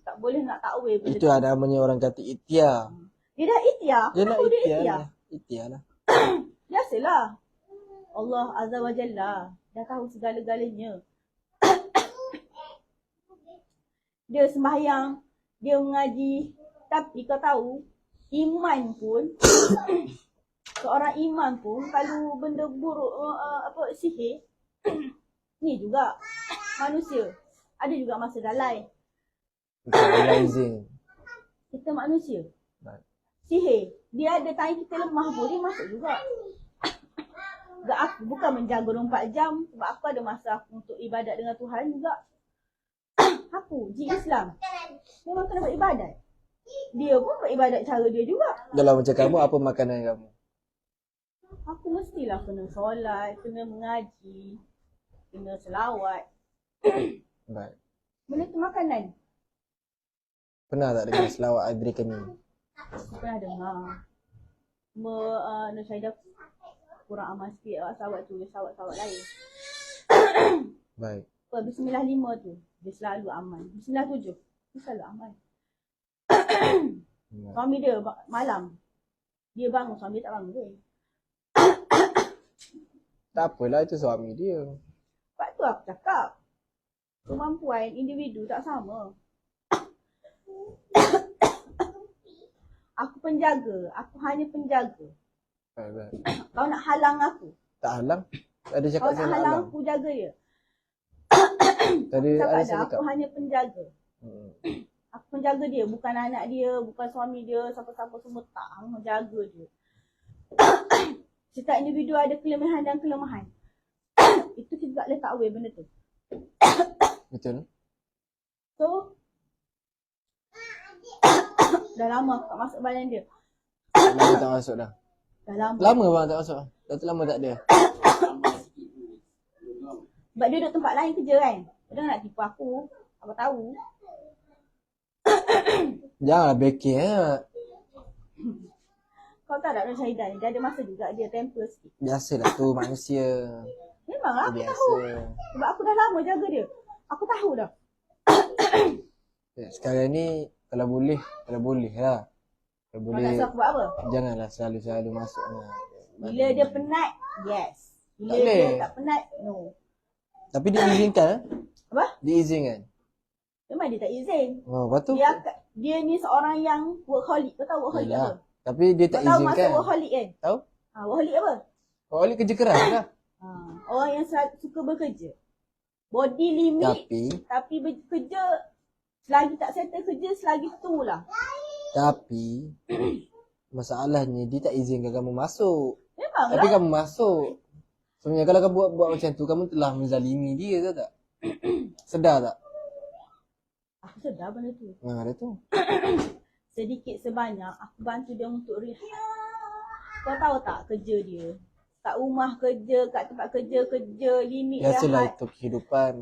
tak boleh nak takwil benda Itu ada namanya orang kata ikhtiar. Dia dah ikhtiar. Dia nak Kenapa dia ikhtiar ikhtiar? lah. Ikhtiar lah. Biasalah. Allah Azza wa Jalla dah tahu segala-galanya. Dia sembahyang, dia mengaji. Tapi kau tahu, iman pun, seorang iman pun kalau benda buruk, sihir, ni juga manusia. Ada juga masa dalai. Betul, realizing. Kita manusia. Baik. Sihir. Dia ada time kita lemah pun, dia masuk juga. Juga aku bukan menjaga 24 jam. Sebab aku ada masa aku untuk ibadat dengan Tuhan juga. Aku, Ji Islam. Memang kena buat ibadat. Dia pun buat ibadat cara dia juga. Dalam macam kamu, apa makanan kamu? Aku mestilah kena solat, kena mengaji, kena selawat. Baik. Benda tu makanan. Pernah tak dengar selawat Adri Kami? Aku pernah dengar. Cuma Nur Syahidah kurang amal sikit sawat tu, sawat-sawat lain. Baik. Bismillah 5 tu, dia selalu aman. Bismillah 7, dia selalu aman. Baik. Suami dia malam, dia bangun, suami dia tak bangun ke. Tak apalah, itu suami dia. Sebab tu aku cakap, kemampuan individu tak sama. Aku penjaga, aku hanya penjaga. Baik, baik. Kau nak halang aku, Tak halang? Ada kau cakap nak saya nak halang halang. aku, jaga dia. Tadi Cakap ada dah, saya aku cakap. hanya penjaga. Aku menjaga dia, bukan anak dia, bukan suami dia, siapa-siapa semua tak. Aku menjaga dia. Setiap individu ada kelebihan dan kelemahan. Itu kita tak boleh takwil benda tu. Betul. So, dah lama aku tak masuk badan dia. Lama tak masuk dah. Dah lama. Lama bang tak masuk. Dah tu lama tak ada. Sebab dia duduk tempat lain kerja kan. Dia nak tipu aku. Apa tahu. Janganlah backing Kau tahu tak Nur Syahidah ni, dia ada masa juga dia temper sikit. Biasalah tu manusia. Memanglah Tu aku biasa. tahu. Sebab aku dah lama jaga dia. Aku tahu dah. Sekarang ni kalau boleh lah. Kalau Kau boleh nak suruh aku buat apa? janganlah selalu masuk dengan Bila dia penat, yes. Bila Tak boleh. dia tak penat, no. Tapi diizinkan eh? Apa? Diizinkan. Memang dia tak izin. Oh, lepas tu Dia ni seorang yang workaholic. Kau tahu workaholic yalah. apa? Tapi dia Kau tak tahu maksud izinkan. workaholic kan? Tahu? Workaholic apa? Oleh kerja keras lah. Orang yang suka bekerja. Body limit, tapi bekerja selagi tak settle kerja, selagi tu lah. Tapi masalahnya dia tak izinkan kamu masuk. Memang Tapi lah. kamu masuk. Sebenarnya kalau kamu buat macam tu, kamu telah menzalimi dia, tahu tak? Sedar tak? Aku sedar benda tu. Ada tu. Sedikit sebanyak aku bantu dia untuk rehat. Kau tahu tak kerja dia? Kat rumah kerja, kat tempat kerja, limit Biasalah rehat. itu kehidupan.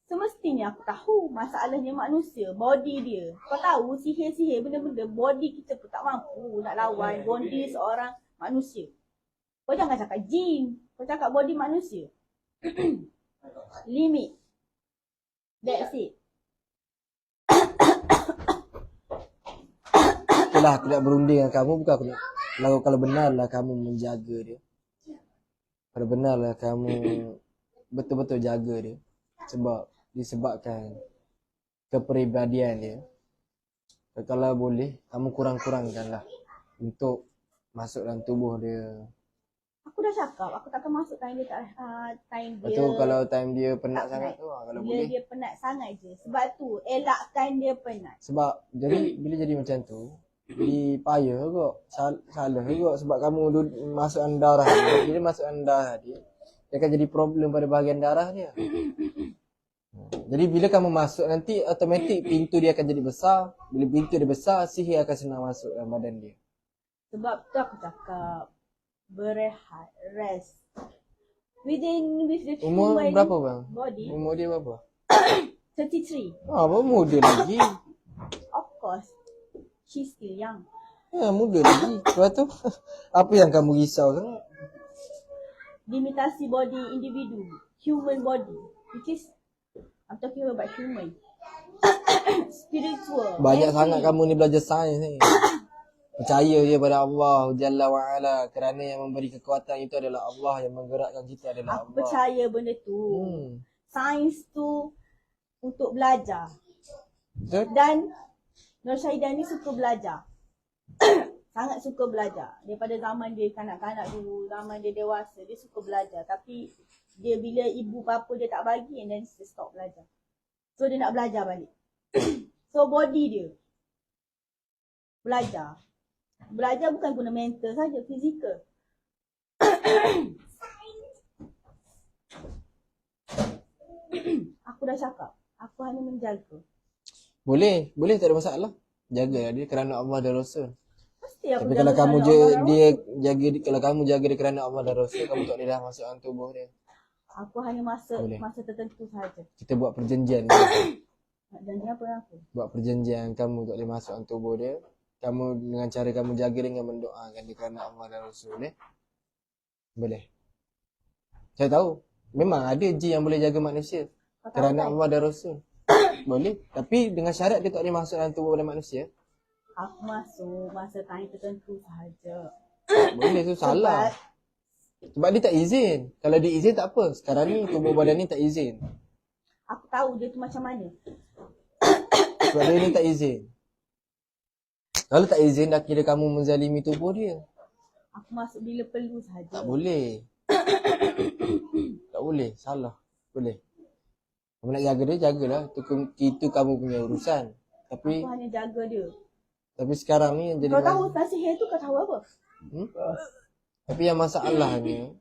Semestinya aku tahu masalahnya manusia, body dia. Kau tahu sihir-sihir benda-benda body kita pun tak mampu nak lawan body seorang manusia. Kau jangan cakap jin, kau cakap body manusia. Limit. That's it. Itulah aku nak berunding dengan kamu, bukan aku nak. Kalau benarlah kamu menjaga dia. Kalau benarlah kamu betul-betul jaga dia. Disebabkan kepribadian dia. Kalau boleh, kamu kurang-kurangkanlah untuk masuk dalam tubuh dia. Aku dah cakap, aku takkan masuk time dia tak time dia. Betul, kalau time dia penat tak sangat penat. tu kalau Bila boleh. dia penat sangat je. Sebab tu, elakkan dia penat. Sebab bila jadi macam tu, dia payah kot. Salah kot sebab kamu masukkan darah dia. Bila masukkan darah dia akan jadi problem pada bahagian darah dia. Jadi bila kamu masuk nanti automatik pintu dia akan jadi besar. Bila pintu dia besar, sihir akan senang masuk dalam badan dia. Sebab tu aku cakap berehat, rest. With the Umur human berapa bang? body, Umur dia berapa? 33. Apa muda lagi? Of course, she's still young. Muda lagi. Lepas tu apa yang kamu risau sangat? Limitasi body individu, human body, which is I'm talking about human. Spiritual. Banyak mentally. sangat kamu ni belajar sains ni. Percaya je pada Allah Jalla wa'ala. Kerana yang memberi kekuatan itu adalah Allah. Yang menggerakkan kita adalah Aku Allah. percaya benda tu. Sains tu untuk belajar. Betul? Dan Nur Syahidah ni suka belajar. Sangat suka belajar. Daripada zaman dia kanak-kanak dulu, zaman dia dewasa, dia suka belajar. Tapi dia bila ibu bapa dia tak bagi, and then dia stop belajar. So dia nak belajar balik. So body dia belajar. Belajar bukan guna mental saja, fizikal. Aku dah cakap, aku hanya menjaga. Boleh tak ada masalah. Jagalah dia kerana Allah dan Rasul. Pasti aku Tapi jaga kalau kamu kerana Allah dan dia jaga kalau kamu jaga dia kerana Allah dan Rasul, kamu tak boleh dah masuk dalam tubuh dia. Aku hanya Boleh. masa tertentu saja. Kita buat perjanjian. Nak janji apa dengan aku? Buat perjanjian kamu tak boleh masuk dalam tubuh dia. Kamu dengan cara kamu jaga dengan mendoakan dia kerana Allah dan Rasul. Boleh. Saya tahu. Memang ada jin yang boleh jaga manusia Kau tahu kerana kan? Allah dan Rasul. Boleh. Tapi dengan syarat dia tak boleh masuk dalam tubuh manusia. Aku masuk masa time tertentu sahaja. Boleh tu salah. Sebab dia tak izin. Kalau dia izin tak apa. Sekarang ni tubuh badan ni tak izin. Aku tahu dia tu macam mana. Sebab dia ni tak izin. Kalau tak izin dah kira kamu menzalimi tubuh dia. Aku masuk bila perlu sahaja. Tak boleh. Tak boleh. Salah. Boleh. Kamu nak jaga dia, jagalah. Itu kamu punya urusan. Tapi Aku hanya jaga dia. sekarang ni yang jadi Kau tahu sihir tu kau tahu apa? Tapi yang masalahnya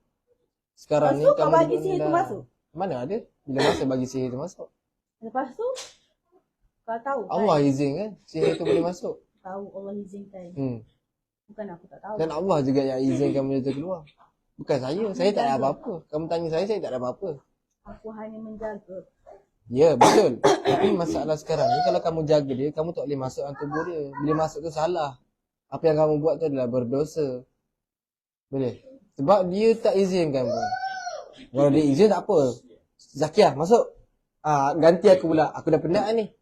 sekarang ni Lepas tu kau kamu bagi dah- sihir tu masuk? Mana ada? Bila masa bagi sihir tu masuk? Lepas tu kau tahu kan? Allah izin kan sihir tu boleh masuk. Tahu Allah izinkan. Bukan aku tak tahu. Dan Allah juga yang izinkan benda tu keluar. Bukan saya. Saya tak ada apa-apa. Kamu tanya saya tak ada apa-apa. Aku hanya menjaga. Ya, betul. Tapi masalah sekarang ni kalau kamu jaga dia, kamu tak boleh masuk dalam tubuh dia. Bila masuk tu salah. Apa yang kamu buat tu adalah berdosa. Boleh? Sebab dia tak izinkan pun. Kalau dia izin tak apa. Zakiah masuk. Ganti aku pula. Aku dah penat ni.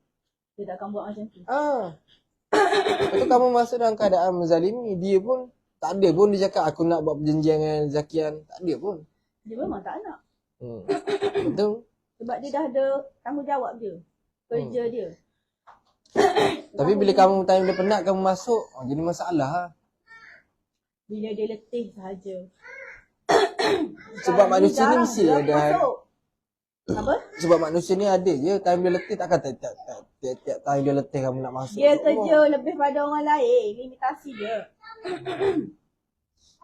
Dia takkan buat macam tu. Lepas tu kamu masuk dalam keadaan menzalimi. Dia pun tak ada pun dia cakap aku nak buat perjanjian dengan Zakian. Tak ada pun. Dia memang tak nak. Betul. Sebab dia dah ada tanggungjawab dia. Kerja dia. Tapi bila kamu time dia penat kamu masuk, jadi masalah lah. Bila dia letih sahaja. Sebab Sekarang manusia ni jarang mesti dia ada. masuk. Apa? Sebab manusia ni ada je time dia letih, takkan tiap time dia letih kamu nak masuk. Dia kerja lebih pada orang lain. Limitasi dia.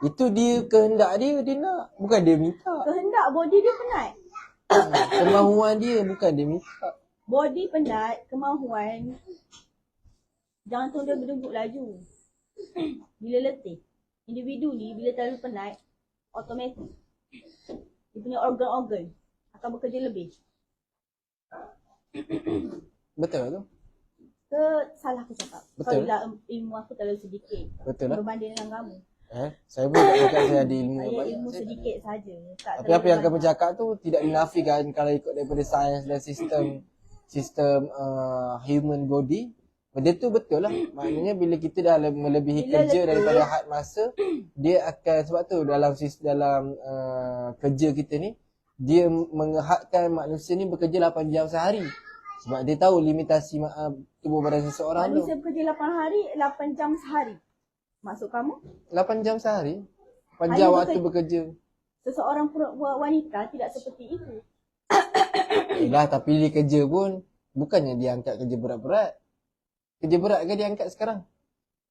Itu dia kehendak dia nak. Bukan dia minta. Kehendak body dia penat. Kemahuan dia bukan dia minta. Body penat, kemahuan. Jantung dia berdegup laju. Bila letih. Individu ni bila terlalu penat, automatik. Dia punya organ-organ akan bekerja lebih. Betul tu? Ke salah aku cakap? Betul. Kalau ilmu aku terlalu sedikit. Betul lah. Berbanding dengan kamu. Saya pun tak cakap saya ada ilmu Saya banyak. ilmu sedikit saja. Tapi apa yang kamu cakap tu tidak dinafikan kalau ikut daripada sains dan sistem human body. Benda tu betul lah. Maknanya bila kita dah melebihi Bila kerja letih. daripada had masa, dia akan, sebab tu dalam kerja kita ni, dia menghadkan manusia ni bekerja 8 jam sehari. Sebab dia tahu limitasi tubuh badan seseorang tu. Manusia bekerja 8 jam sehari. Maksud kamu? 8 jam sehari? 8 Hanya jam waktu bekerja. Seseorang wanita tidak seperti itu. Yelah, tapi dia kerja pun bukannya dia angkat kerja berat-berat. Kerja berat ke dia angkat sekarang?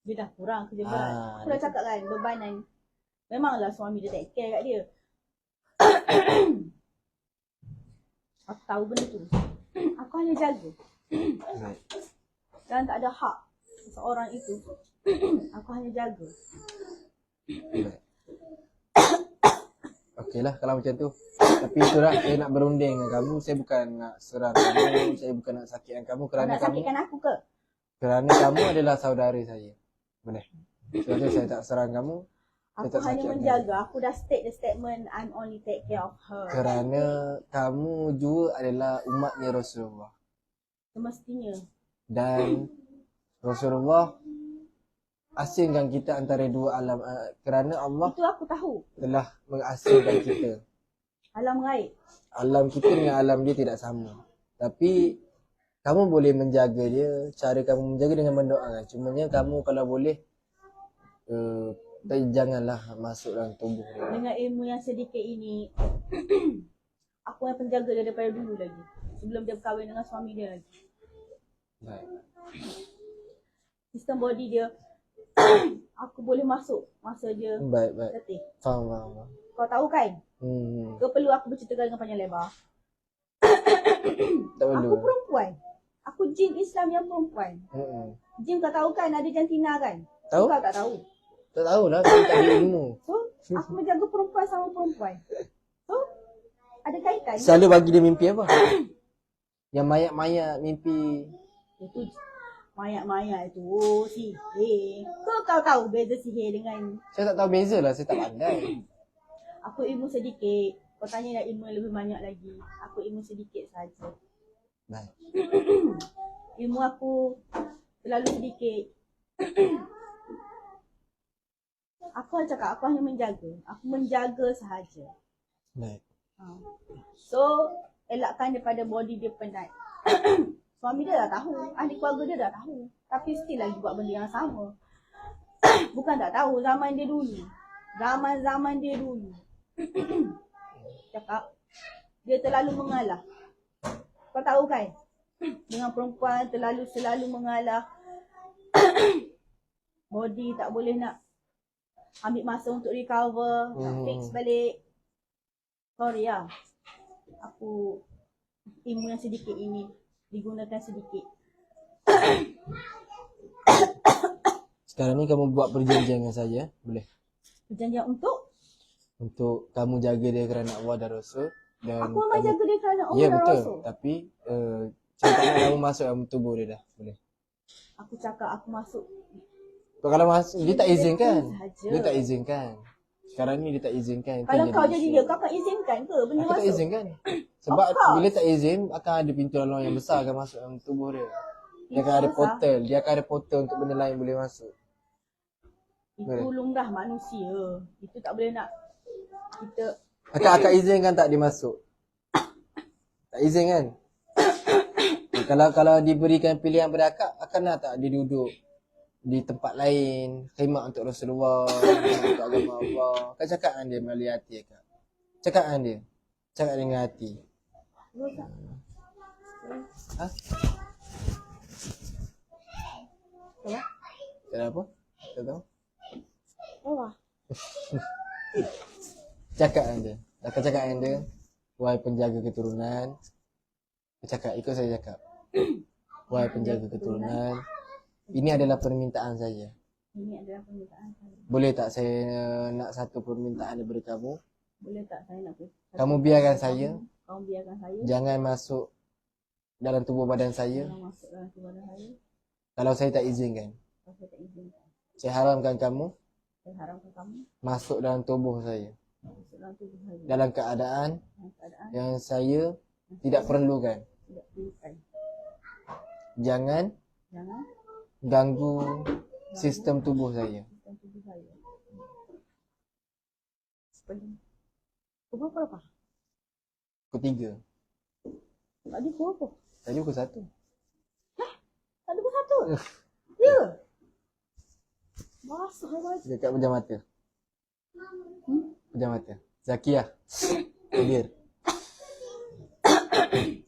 Dia dah kurang kerja berat. Aku dah betul. cakap kan, bebanan. Memanglah suami dia take care kat dia. Aku tahu benda tu. Aku hanya jaga. Dan tak ada hak seseorang itu. Aku hanya jaga. Okey lah kalau macam tu. Tapi itulah saya nak berunding dengan kamu. Saya bukan nak serang kamu. Saya bukan nak sakitkan kamu Kau kerana nak sakitkan aku ke? kerana kamu adalah saudara saya. Boleh. Sebab tu saya tak serang kamu. Saya Aku tak hanya sakitkan menjaga. Aku dah state the statement, I'm only take care of her. kerana kamu juga adalah umatnya Rasulullah. Semestinya. Dan Rasulullah asingkan kita antara dua alam kerana Allah Itu aku tahu. telah mengasingkan kita. Alam gaib. Alam kita dengan alam dia tidak sama. Tapi kamu boleh menjaga dia. Cara kamu menjaga dengan mendoakan. Cumanya kamu kalau boleh janganlah masuk dalam tubuh dia. Dengan ilmu yang sedikit ini, aku yang penjaga dia daripada dulu lagi. Sebelum dia berkahwin dengan suami dia lagi. Baik. Sistem body dia, aku boleh masuk masa dia Baik. letih. Faham. Kau tahu kan? Kau perlu aku bercerita dengan panjang lebar. Tak perlu. Aku perempuan. Aku jin Islam yang perempuan. Jin kau tahu kan ada jantina kan? Tahu? Kau tak tahu. Tak tahulah. Saya tak ada ilmu. So, aku menjaga perempuan sama perempuan. So, ada kaitan. Selalu bagi dia mimpi apa? Yang mayat-mayat mimpi. Itu mayat-mayat itu. Oh, sihir. Kau tahu beza sihir dengan Saya tak tahu beza lah. Saya tak pandai. aku ilmu sedikit. Kau tanya nak ilmu yang lebih banyak lagi. Aku ilmu sedikit saja. Baik. Ilmu aku terlalu sedikit. Aku cakap aku hanya menjaga. Aku menjaga sahaja. Baik. So, elakkan daripada body dia penat. Suami dia dah tahu. Ahli keluarga dia dah tahu. Tapi still lagi buat benda yang sama. Bukan tak tahu. Zaman dia dulu. Zaman dia dulu. Cakap. Dia terlalu mengalah. Kau tahu kan? Dengan perempuan selalu mengalah. Body tak boleh nak ambil masa untuk recover. Nak fix balik. Sorry lah. Aku ilmu yang sedikit ini digunakan sedikit. Sekarang ni kamu buat perjanjian dengan saya. Boleh? Perjanjian untuk? Untuk kamu jaga dia kerana Allah dan Rasul. Dan Aku memang jaga dia kerana Allah ya, dan betul. Rasul. Tapi saya tak nak kamu masuk dalam tubuh dia dah. Boleh? Aku cakap aku masuk Kalau masuk dia tak izinkan. Sahaja. Dia tak izinkan. Sekarang ni dia tak izinkan. Itu Kalau yang kau isu. jadi dia, kau akan izinkan ke benda Aku tak masuk? izinkan. Sebab Of course. bila tak izin akan ada pintu laluan yang besar akan masuk dalam tubuh dia. Dia akan ada Itu portal. Dia akan ada portal untuk benda lain boleh masuk. Itu lumrah manusia. Itu tak boleh nak kita Akak izinkan tak dia masuk? Tak izin kan? Kalau diberikan pilihan pada akak nak tak dia duduk di tempat lain, khidmat untuk Rasulullah, khidmat untuk agama Allah. Kau cakap dengan dia melalui hati akak. Cakap dengan dia. Cakap dengan hati. rosak. Ha? Apa? Tak ada apa? Tak tahu. Bawah. Cakap dengan dia. Akak cakap dengan dia, wahai penjaga keturunan. Cakap, ikut saya cakap. Wahai penjaga keturunan, ini adalah permintaan saya. Ini adalah permintaan saya. Boleh tak saya nak satu permintaan daripada kamu? Boleh tak saya nak Kamu biarkan saya. Kamu biarkan saya. Jangan masuk dalam tubuh badan saya. Jangan masuk dalam tubuh saya. Kalau saya tak izinkan. Kalau saya tak izinkan. Saya haramkan kamu Saya haramkan kamu masuk dalam tubuh saya. masuk dalam tubuh saya. Dalam keadaan Dalam keadaan yang saya tidak perlukan. tidak perlukan. Jangan Jangan ganggu sistem tubuh saya. sistem tubuh saya. Seperti pukul berapa? Ketiga. Tadi pukul apa? Tadi pukul 1. Tadi pukul 1? Ya. Basah baju. Dekat pejam mata. Pejam mata. Zakiah. Hadir.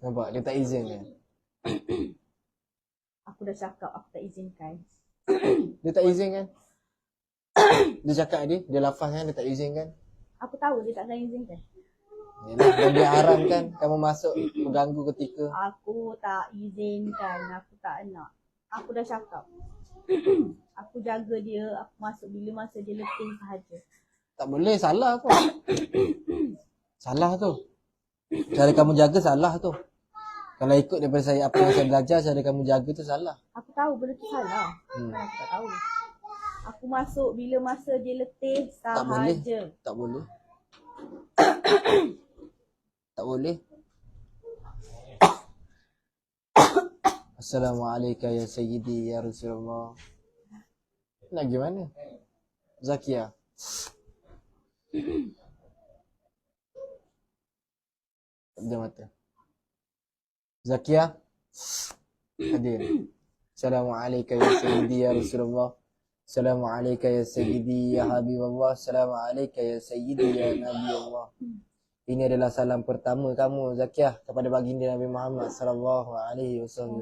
Nampak? Dia tak izin kan? Aku dah cakap aku tak izinkan. Dia tak izin kan? Dia cakap dia lafaz kan? Dia tak izin kan? Aku tahu dia tak akan izinkan. Yalah, dan dia haramkan kamu masuk mengganggu ketika. Aku tak izinkan. Aku tak nak. Aku dah cakap. Aku jaga dia. Aku masuk bila masa dia letih sahaja. Tak boleh, salah tu. Salah tu. Cara kamu jaga salah tu. Kalau ikut daripada saya apa yang saya belajar, cara kamu jaga tu salah. Aku tahu benda tu salah. Bukan aku tak tahu. Aku masuk bila masa dia letih Tak boleh. sahaja. Tak boleh. Tak boleh. Assalamualaikum ya Sayyidi ya Rasulullah. Nak gimana? Zakiah. Pejam mata. Zakiah. Hadir. Assalamualaikum ya Sayyidi ya Rasulullah. Assalamualaikum ya Sayyidi ya Habibullah. Assalamualaikum ya Sayyidi ya Nabi Allah. Ini adalah salam pertama kamu Zakiah kepada baginda Nabi Muhammad sallallahu alaihi wasallam.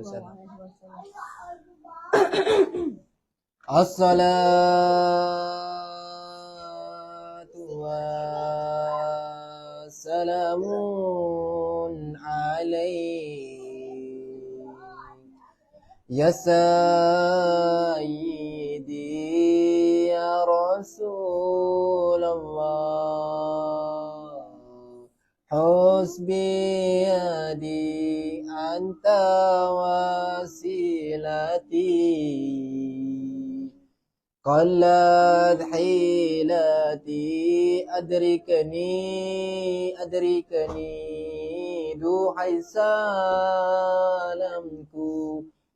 As-salatu wassalamun alaik ya sayyidi ya Rasulullah. Husbi yadi anta wasilati qallad hilati adrikani duhai salamku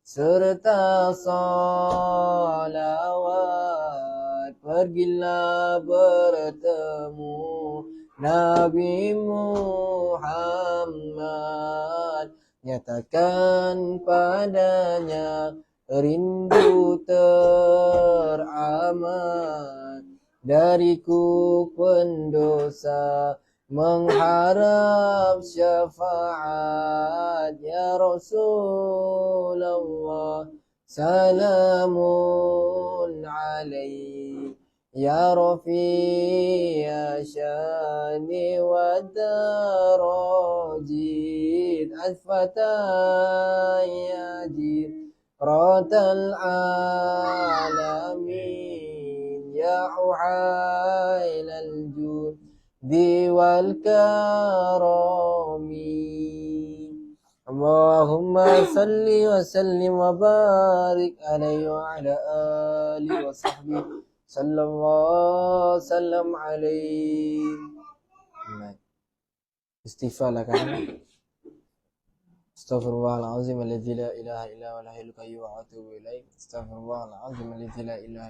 serta salawat pergilah bertemu Nabi Muhammad, nyatakan padanya rindu teramat dariku pendosa mengharap syafaat ya Rasulullah. Salamun alaik ya Rafi ya Shani wa darajid asfata ya jiratal alamin ya uhailal judi wal karami. Allahumma salli wa sallim wa barik alaihi wa ala alihi wa sahbihi sallallahu sallam alaihi. Baik. Istighfar lah kan. Astaghfirullahalazim alladzi la ilaha illa huwal hayyul qayyum wa atubu ilaih. Astaghfirullahalazim alladzi la ilaha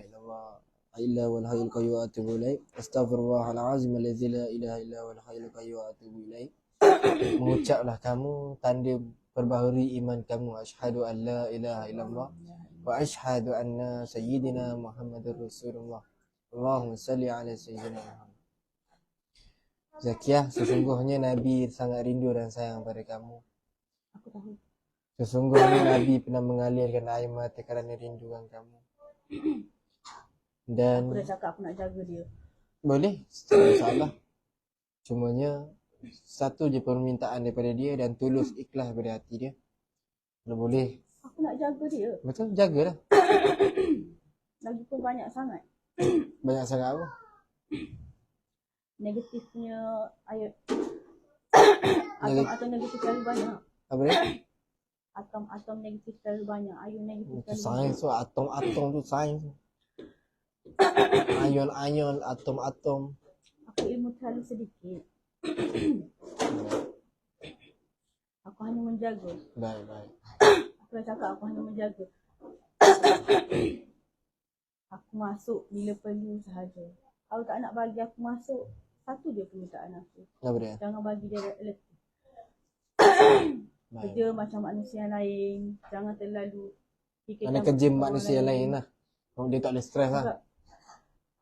illa huwal hayyul qayyum wa atubu ilaih. Astaghfirullahalazim alladzi la ilaha illa huwal hayyul qayyum wa atubu ilaih. Mengucaplah kamu tanda perbaharui iman kamu. Asyhadu an la ilaha illallah wa asyhadu anna sayyidina Muhammadur Rasulullah. Allahumma salli ala sayyidina Muhammad. Zakiyah, sesungguhnya Nabi sangat rindu dan sayang pada kamu. Aku tahu. Sesungguhnya Nabi pernah mengalirkan air mata kerana rindukan kamu. Dan Aku dah cakap aku nak jaga dia. boleh, tak ada masalah. Cumanya satu je permintaan daripada dia dan tulus ikhlas daripada hati dia. Kalau boleh, Aku nak jaga dia. betul, jagalah. Lagipun banyak sangat. Banyak sangat apa? Negatifnya ayat. Atom-atom negatif terlalu banyak. Apa dia? Atom-atom negatif terlalu banyak. Ayun negatif Itu terlalu banyak. sains tu, atom-atom tu sains. Ion-ion, atom-atom. Aku ilmu terlalu sedikit. Aku hanya menjaga. Baik. Aku dah cakap aku hanya menjaga. Aku masuk bila perlu sahaja. Kalau tak nak bagi aku masuk, satu je permintaan aku. Apa dia? Jangan bagi dia letih. Baik. Kerja macam manusia lain. Jangan terlalu fikirkan Mana kerja orang manusia lain lah. Oh, dia tak boleh stres lah. Sebab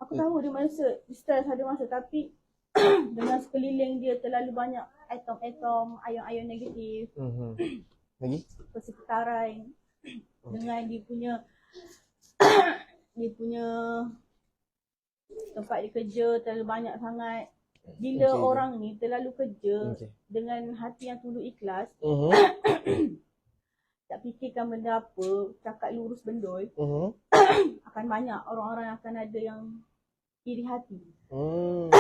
aku tahu dia manusia stres ada masa, tapi dengan sekeliling dia terlalu banyak atom-atom, ion-ion negatif, Lagi? persekitaran dengan dia punya tempat dia kerja terlalu banyak sangat. Bila Okay. orang ni terlalu kerja Okay. dengan hati yang tunduk ikhlas, Mhm. tak fikirkan benda apa, cakap lurus bendul, Mhm. akan banyak orang-orang yang akan ada yang iri hati, Hmm.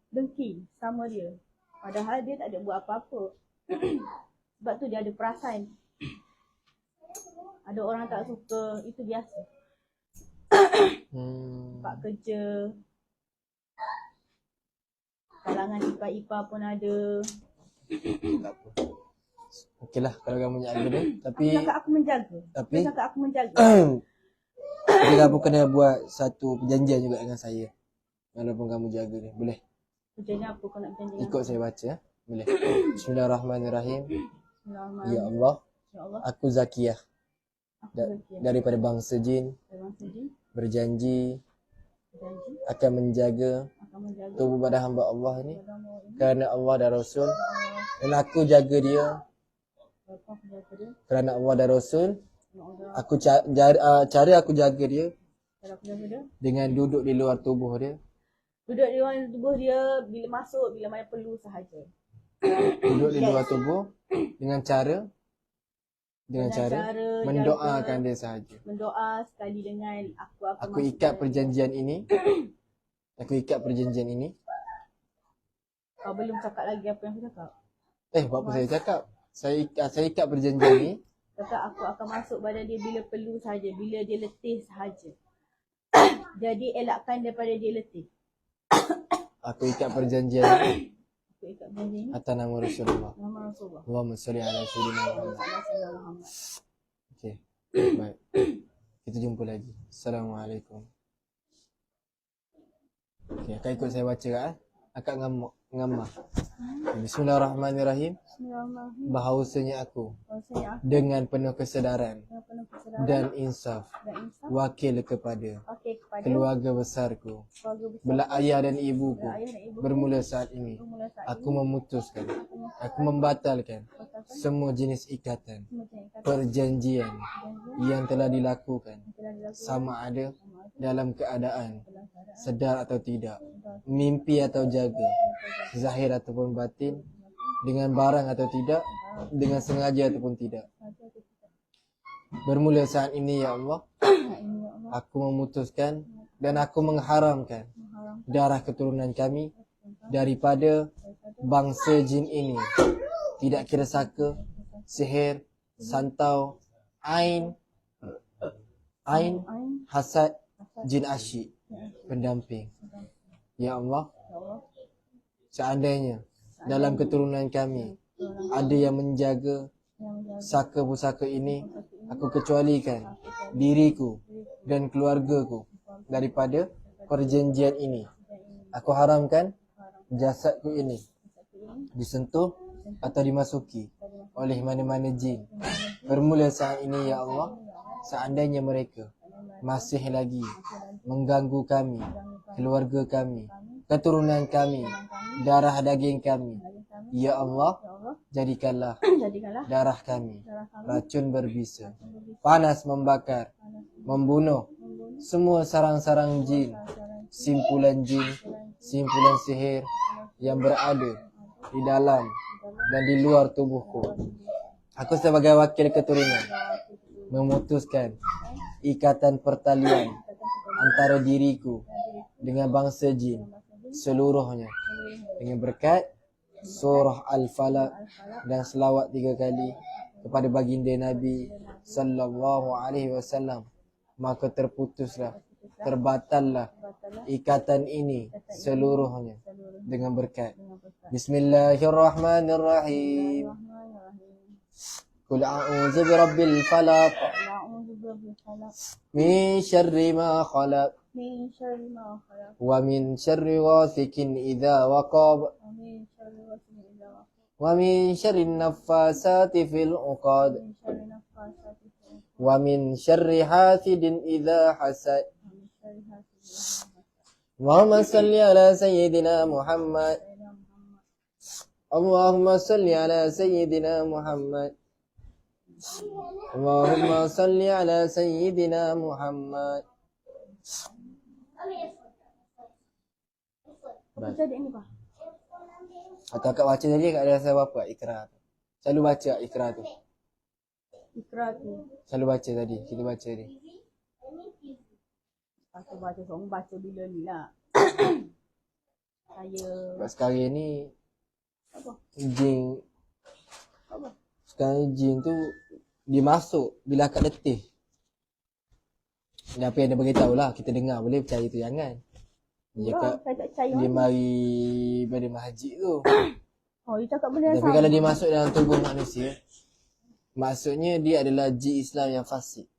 dengki sama dia. Padahal dia tak ada buat apa-apa. Sebab tu dia ada perasan. Ada orang tak suka, itu biasa. Tempat kerja, kalangan ipar-ipar pun ada. Tak apa. Okey lah kalau kamu jaga dia. Tapi Aku cakap aku menjaga. Tapi Aku cakap aku menjaga. tapi kamu kena buat satu perjanjian juga dengan saya. Walaupun kamu jaga dia. Boleh? Kerjanya apa kau nak berjanji dengan Ikut saya baca. Boleh? Bismillahirrahmanirrahim. Bismillahirrahmanirrahim. Ya Allah, Ya Allah, aku Zakiyah aku Zakiyah. daripada bangsa jin Memang sedih, berjanji berjanji akan menjaga akan menjaga tubuh pada hamba Allah ini agama ini. kerana Allah dan Rasul, Allah, dan aku jaga dia Bapa aku jaga dia. kerana Allah dan Rasul. Ya Allah, Aku cara aku jaga dia cara aku jaga dia. dengan duduk di luar tubuh dia, Duduk di luar tubuh dia bila masuk, bila mana perlu sahaja. duduk di luar tubuh dengan cara mendoakan dia sahaja. Mendoa sekali dengan aku akan Aku masuk ikat dalam- perjanjian ini. Aku ikat perjanjian ini. Kau belum cakap lagi apa yang aku cakap. Buat apa saya cakap? Saya ikat perjanjian ini. Cakap aku akan masuk pada dia bila perlu sahaja, bila dia letih sahaja. Jadi elakkan daripada dia letih. Aku ikat perjanjian ini Aku ikat janji ni. atas nama Rasulullah. Nama Rasulullah. Allahumma salli ala sayyidina Muhammad. Sallallahu Muhammad. Okey. Baik. Kita jumpa lagi. Assalamualaikum. Okey, akak ikut saya baca kan? Akak ngamah. Bismillahirrahmanirrahim. Bismillahirrahmanirrahim. Bahawasanya aku Bahasanya aku dengan penuh kesedaran dengan penuh kesedaran dan insaf dan insaf wakil kepada kepada keluarga besarku, keluarga besar, belah ayah dan ibuku. ayah dan ibu, Bermula saat ini bermula saat aku ini, memutuskan, aku membatalkan batalkan semua jenis ikatan, semua jenis kata perjanjian janji yang telah dilakukan, yang telah dilakukan sama ada sama ada dalam keadaan dalam keadaan sedar atau tidak, mimpi atau jaga, zahir ataupun batin, dengan barang atau tidak, dengan sengaja ataupun tidak. saja atau tidak. Bermula saat ini ya Allah, Nah, ini ya Allah aku memutuskan dan aku mengharamkan mengharam darah keturunan kami daripada bangsa jin ini, tidak kira saka, sihir, santau, ain, hasad, jin asyik, pendamping. Ya Allah, Ya Allah. seandainya dalam keturunan kami ada yang menjaga Yang menjaga saka pusaka ini, aku kecualikan diriku dan keluargaku daripada perjanjian ini. Aku haramkan jasadku ini disentuh atau dimasuki oleh mana-mana jin. Bermula saat ini ya Allah, seandainya mereka masih lagi mengganggu kami, keluarga kami, keturunan kami, darah daging kami, ya Allah, Ya Allah. jadikanlah Jadikanlah darah kami darah kami racun berbisa, panas membakar, membunuh semua sarang-sarang jin, simpulan jin, simpulan sihir yang berada di dalam dan di luar tubuhku. Aku sebagai wakil keturunan memutuskan ikatan pertalian antara diriku dengan bangsa jin seluruhnya dengan berkat surah Al-Falaq dan selawat 3 kali kepada baginda Nabi sallallahu alaihi wasallam. Maka terputuslah, terbatallah ikatan ini seluruhnya dengan berkat. Bismillahirrahmanirrahim. Qul a'udzu birabbil falaq A'udzu birabbil falaq min syarri ma khalaq min syarri ma khalaq wa min syarri ghasikin idza waqab wa min syarri ghasiqin idza waqab wa min syarri naffasati fil 'uqad min syarri naffasati fil 'uqad wa min syarri hasidin idza hasad. wa min syarri hasidin idza hasad. Allahumma salli ala sayyidina Muhammad. Allahumma salli ala sayyidina Muhammad. Allahumma salli ala sayyidina Muhammad. Apa jadi ini, Pak? Atau akak baca tadi akak ada rasa apa ikrar tu. Selalu baca ikrar tu. Ikrar tu. Selalu baca tadi. Kita baca tadi. Aku baca seorang baca bila ni lah. Saya Sebab sekarang ni apa? jin, Apa? sekarang jin tu dia masuk bila akak letih. Dan apa yang dia beritahu lah, kita dengar boleh percaya tu jangan. Dia cakap Saya tak percaya. dia mana. mari pada masjid tu. Oh, dia cakap benda yang Tapi sama. kalau dia masuk dalam tubuh manusia, maksudnya dia adalah jin Islam yang fasik.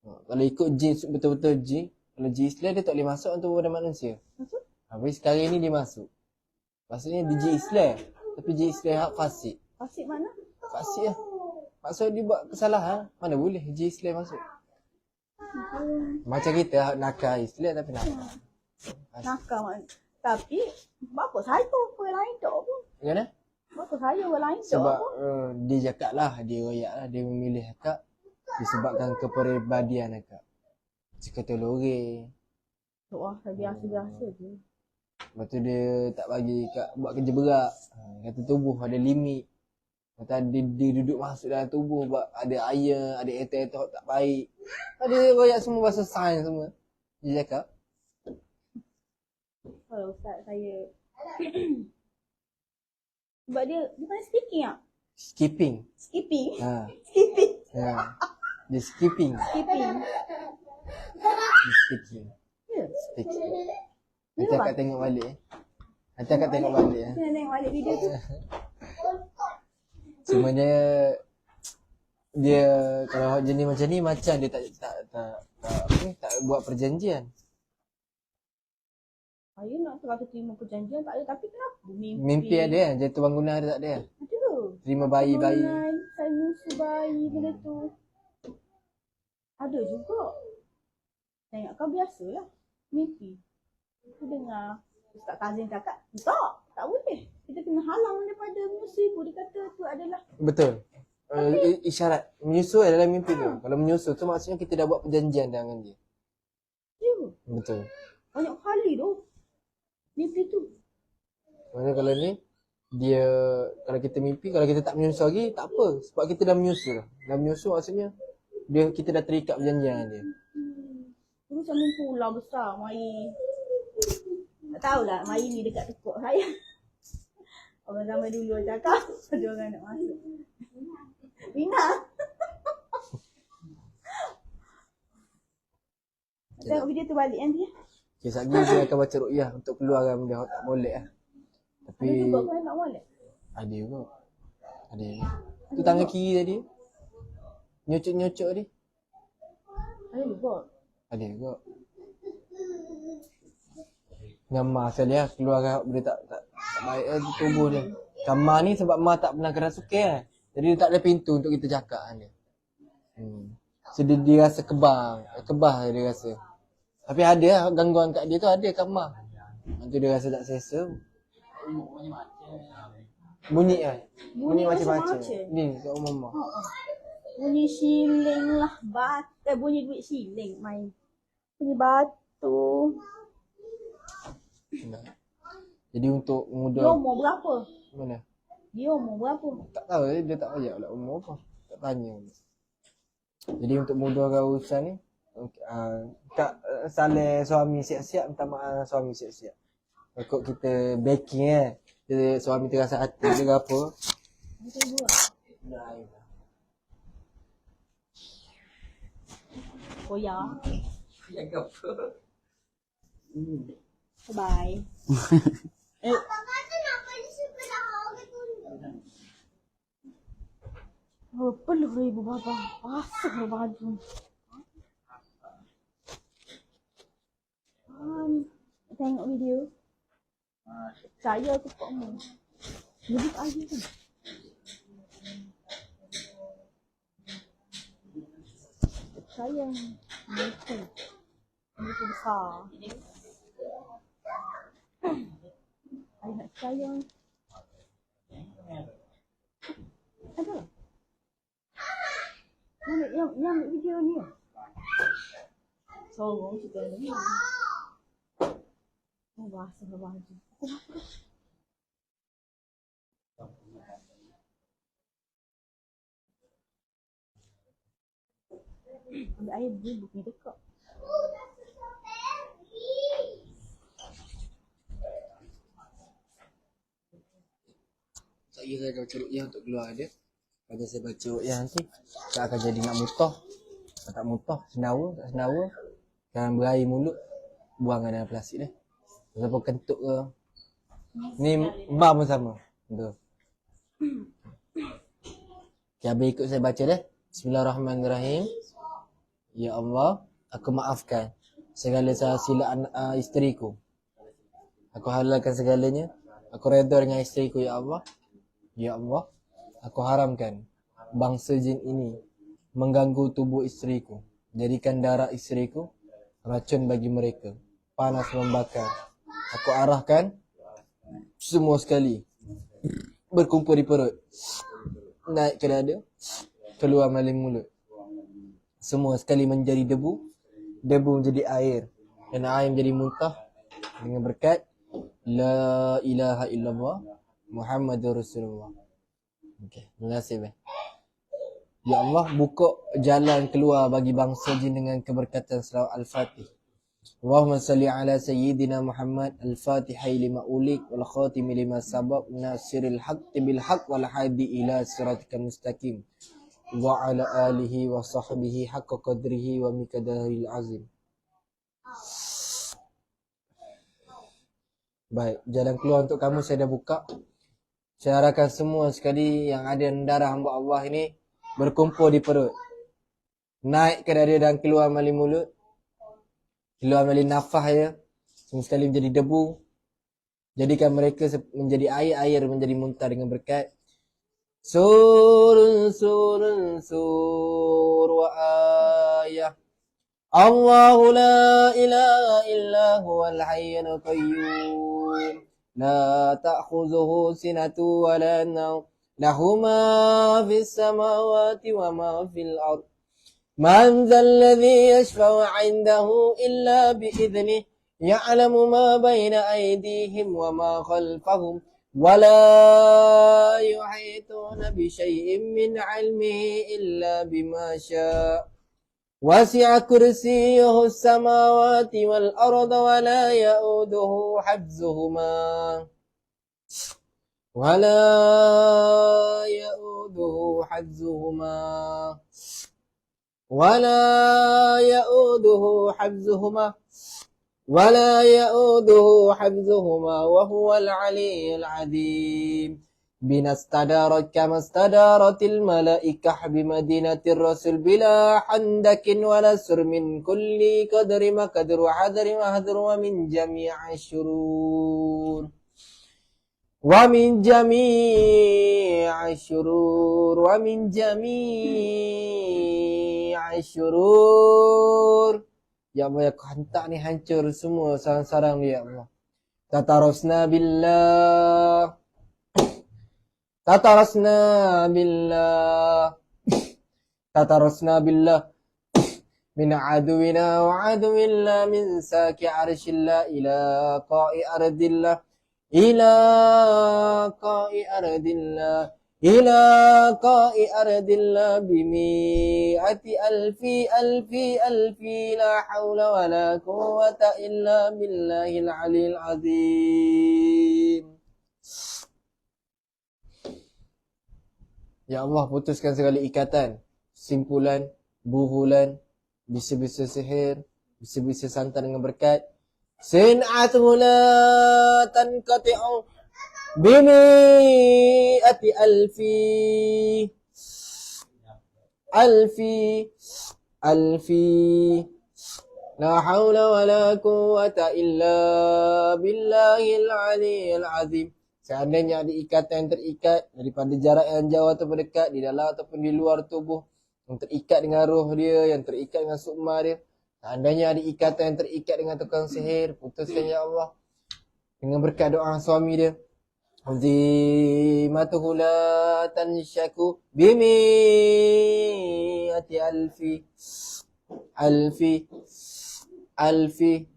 Kalau ikut jin betul-betul jin, kalau jin Islam dia tak boleh masuk dalam tubuh manusia. Maksud? Tapi sekarang ni dia masuk. Maksudnya dia jin Islam, tapi jin Islam hak fasik. Fasik mana? Fasik lah. Maksud dia buat kesalahan, mana boleh jin Islam masuk. Macam kita hak nakal Islam tapi nakal. Nakal mana? Tapi bapa saya orang lain tak pun. Macam mana? Bapa saya orang lain tak Sebab pun. dia cakap lah, dia royak lah, dia memilih akak disebabkan kepribadian akak. Suka tolong. Wah, saya biasa-biasa je. Lepas tu dia tak bagi kak buat kerja berat. Kata tubuh ada limit. Kata dia duduk masuk dalam tubuh buat ada air, ada air-air tak baik. Ada royak semua bahasa sains semua. Dia cakap. Kalau ustaz saya sebab dia pandai speaking tak? Skipping. Skipping. Ha. Skipping. Ya. Dia skipping. Skipping. Dia speaking. Ya. Speaking. Nanti akak tengok balik Nanti akak tengok balik Saya tengok balik video tu. Cuma dia kalau jenis macam ni macam dia tak buat perjanjian. Saya nak terasa terima perjanjian tak ada. Tapi kenapa? Mimpi ada kan? Jatuh bangunan ada tak ada? Ada. Terima bayi-bayi. Bangunan, saya nyusu bayi benda tu. Ada juga. Saya ingatkan biasalah. Mimpi. Aku dengar Ustaz Kazim cakap, tak boleh. Kita kena halang daripada menyusu ibu. Dia kata tu adalah Betul. Isyarat menyusu adalah mimpi tu. Kalau menyusu tu maksudnya kita dah buat perjanjian dengan dia. ya. Betul. Banyak kali tu. Mimpi tu. Maksudnya kalau ni dia kalau kita mimpi, kalau kita tak menyusu lagi tak apa sebab kita dah menyusu dah. Dah menyusu maksudnya kita dah terikat perjanjian dengan dia. Dulu macam mimpi ular besar mai. Tak tahulah mai ni dekat tekuk saya. Orang zaman dulu cakap ada orang nak masuk. Bina. Tengok video tu balik nanti. Okay, sekejap lagi saya akan baca ruqyah untuk keluarkan benda tak boleh lah. Tapi Ada juga kan nak molek. ada juga. Ada juga. Tu tangan kiri tadi. Nyocok-nyocok tadi. Ada juga. Ada juga. Nyamah sekali lah keluarkan benda tak baik lah di tubuh dia. Kamar ni sebab Ma tak pernah kerasukan lah. Jadi dia tak ada pintu untuk kita cakap dengan dia. So dia rasa kebah dia rasa. Tapi ada lah gangguan kat dia tu ada kat Ma. Tu dia rasa tak selesa. Bunyi kan? Bunyi macam-macam. Ni kat rumah Ma. Bunyi siling lah. Bunyi duit siling main. Bunyi batu. Nah. Jadi untuk Dia mudah umur berapa? mana? Dia umur berapa? Tak tahu dia tak ajak pula umur apa. Tak tanya. Jadi untuk mudahkan urusan ni tak saling suami siap-siap minta maaf suami siap-siap. Ikut kita backing dia suami terasa hati ke apa. Betul juga. Koyak. Yang apa? Bye. Oh, peluh ibu bapa. Pasal baju. Tengok video. Saya tu kok mau. Jadi aja kan. Saya mungkin besar. Saya nak sayang. Ada. Yang ambil video ni. Sorong kita ni. Oh, basah baju. Ambil air bubuk ni dekat. Saya baca ruqyah untuk keluar dia. Pada saya baca ruqyah nanti tak akan jadi nak mutah. Kalau tak mutah, senawa, tak senawa. Jangan berair mulut, buang dalam plastik dia. Siapa kentut ke. Ni bar pun sama. Betul. Okay, habis ikut saya baca dah. Bismillahirrahmanirrahim. Ya Allah, aku maafkan segala salah silap isteriku. Aku halalkan segalanya. Aku redha dengan isteriku, ya Allah. Ya Allah, aku haramkan bangsa jin ini mengganggu tubuh isteriku. Jadikan darah isteriku racun bagi mereka. Panas membakar. Aku arahkan semua sekali berkumpul di perut. Naik ke dada, keluar melalui mulut. Semua sekali menjadi debu. Debu menjadi air. Dan air menjadi muntah. Dengan berkat La ilaha illallah Muhammadur Rasulullah. Okey, terima kasih bang. Ya Allah, buka jalan keluar bagi bangsa jin dengan keberkatan selawat Al-Fatih. Allahumma salli ala Sayyidina Muhammad Al-Fatihai lima ulik wal khatimi lima sabab nasiril haqqi bil haqq wal hadi ila siratikal mustaqim wa ala alihi wa sahbihi haqqa qadrihi wa miqdaril azim. Baik, jalan keluar untuk kamu saya dah buka. Saya harapkan semua sekali yang ada darah hamba Allah ini berkumpul di perut. Naik ke dada dan keluar melalui mulut. Keluar melalui nafas ya. Semua sekali menjadi debu. Jadikan mereka menjadi air menjadi muntah dengan berkat. Sur wa ayah. Allahu la ilaha illa huwal hayyul qayyum. La ta'khuzuhu sinatu wa la nawm. Lahu ma fis samawati wa ma fil ard. Man dhal ladzi yashfa'u 'indahu illa bi idhnihi. Ya'lamu ma bayna aydihim wa ma khalfahum. Wa la yuhituna bi syai'in min 'ilmihi illa bima syaa'. وسع كرسيه السماوات والأرض ولا يؤوده حفظهما ولا يؤوده يؤوده حفظهما ولا يؤوده حفظهما وهو العلي العظيم بنا استدارت كما استدارت الملائكة بمدينة الرسول بلا حندك ولا سر من كل قدر مقدر وحذر وحذر ومن جميع الشرور Ya Allah, aku hantar ni hancur semua sarang-sarang dia, ya Allah. Tatarasna billah min aduwina wa aduwillah min saki arshillah ila qa'i ardillah bimi'ati alfi la hawla wa la quwwata illa billahil aliyil azim. Ya Allah, putuskan segala ikatan, simpulan, buhulan, bisa-bisa sihir, bisa-bisa santan dengan berkat. Sin'atuhu la tanqati'u bimi'ati alfi la hawla wa la quwwata illa billahil aliyil azim. Seandainya ada ikatan yang terikat daripada jarak yang jauh ataupun dekat, di dalam ataupun di luar tubuh, yang terikat dengan roh dia, yang terikat dengan sukma dia. Seandainya ada ikatan yang terikat dengan tukang sihir, putuskan ya Allah. Dengan berkat doa suami dia. Zimatuhu la tanshaku bimi'ati alfi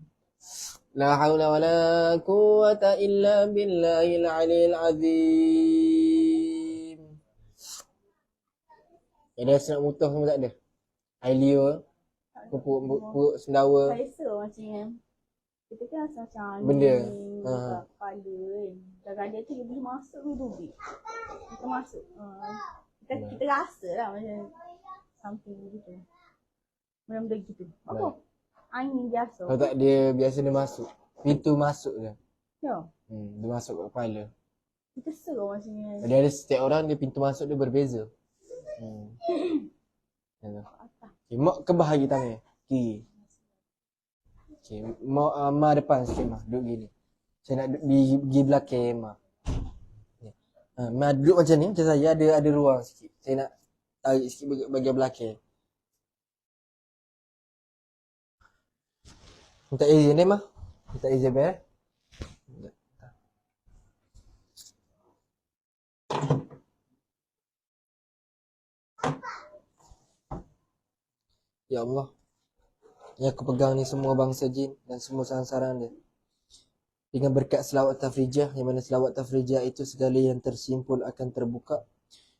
la hawla wa la quwwata illa billahil aliyil azim. Ada nak mutuh semua tak ada? Ailio, pupuk sendawa. Biasa macam ni. Kita kan rasa macam Benda. Kat kepala kan. Kadang-kadang tu dia boleh masuk dulu. Kita masuk. Kita rasa lah macam something gitu. Benda-benda gitu. Apa? Angin biasa. Kalau tak dia biasa dia masuk. Pintu masuk dia. Ya. Dia masuk kat kepala. Kita seru macam ni. Dia ada setiap orang dia pintu masuk dia berbeza. Okay, mak ke bahagi tangan. Kiri. Okay, mak depan sikit mak. Duduk gini. Saya nak pergi belakang mak. Mak duduk macam ni. Macam saya ada ruang sikit. Saya nak tarik sikit bagian belakang. Minta izin ni mah. Minta izin ber. Ya Allah, yang aku pegang ni semua bangsa jin dan semua sarang-sarang dia. Dengan berkat selawat tafrijah, yang mana selawat tafrijah itu segala yang tersimpul akan terbuka.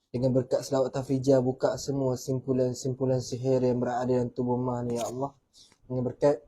Dengan berkat selawat tafrijah, buka semua simpulan-simpulan sihir yang berada dalam tubuh mah ni, ya Allah. Dengan berkat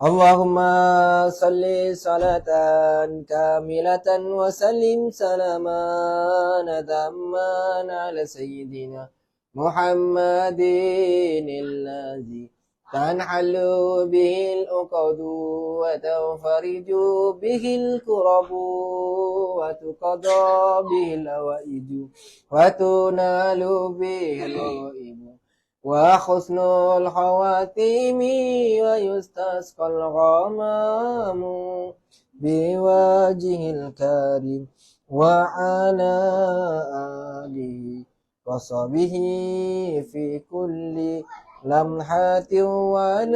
Allahumma salli salatan kamilatan wa sallim salaman tamman ala sayyidina Muhammadin alladhi tanhalu bihil uqadu wa tanfariju bihil kurabu wa tuqada bihil awaiju wa tunalu bihil ghaibu wa husnul khawatimi wa yustasqal ghamamu biwajihil karim wa ala alihi wasabihi fi kulli lamhatin wa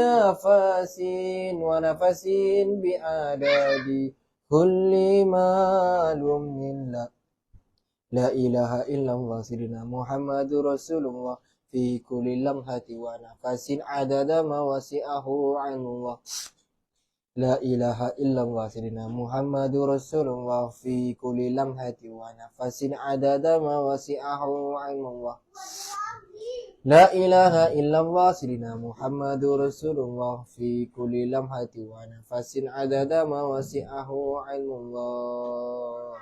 nafasin bi'adadi kulli malum la ilaha illallah sayyidina Muhammadur Rasulullah fi kulli lamhati wa nafasin adada ma wasi'ahu anullah. La ilaha illallah sayyidina Muhammadur Rasulullah fi kulli lamhati wa nafasin adada ma wasi'ahu anullah. La ilaha illallah sayyidina Muhammadur Rasulullah fi kulli lamhati wa nafasin adada ma wasi'ahu anullah.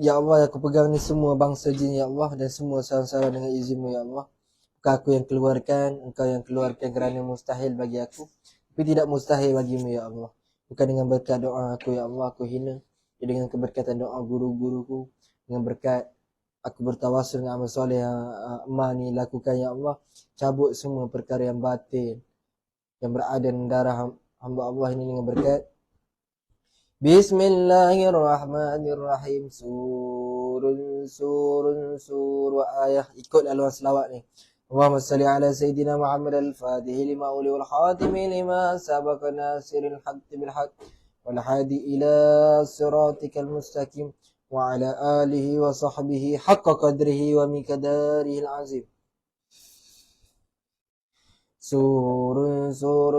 Ya Allah, aku pegang ni semua bangsa jin ya Allah, dan semua saran-saran dengan izin-Mu ya Allah. Bukan aku yang keluarkan, Engkau yang keluarkan kerana mustahil bagi aku, tapi tidak mustahil bagimu ya Allah. Bukan dengan berkat doa aku ya Allah aku hina, dengan keberkatan doa guru-guruku, dengan berkat aku bertawasul dengan amal soleh yang emak ni lakukan ya Allah. Cabut semua perkara yang batin yang berada dalam darah hamba Allah ini dengan berkat Bismillahirrahmanirrahim. Surun sur wa ayah. Ikut laluan selawat ni. Allahumma salli ala Sayyidina Muhammad al-Fatihi lima uli wal khatimi lima sabaka nasiril haqqi bil haqq wal hadi ila siratikal mustaqim wa ala alihi wa sahbihi haqqa qadrihi wa miqdarihi al-azim. Surun sur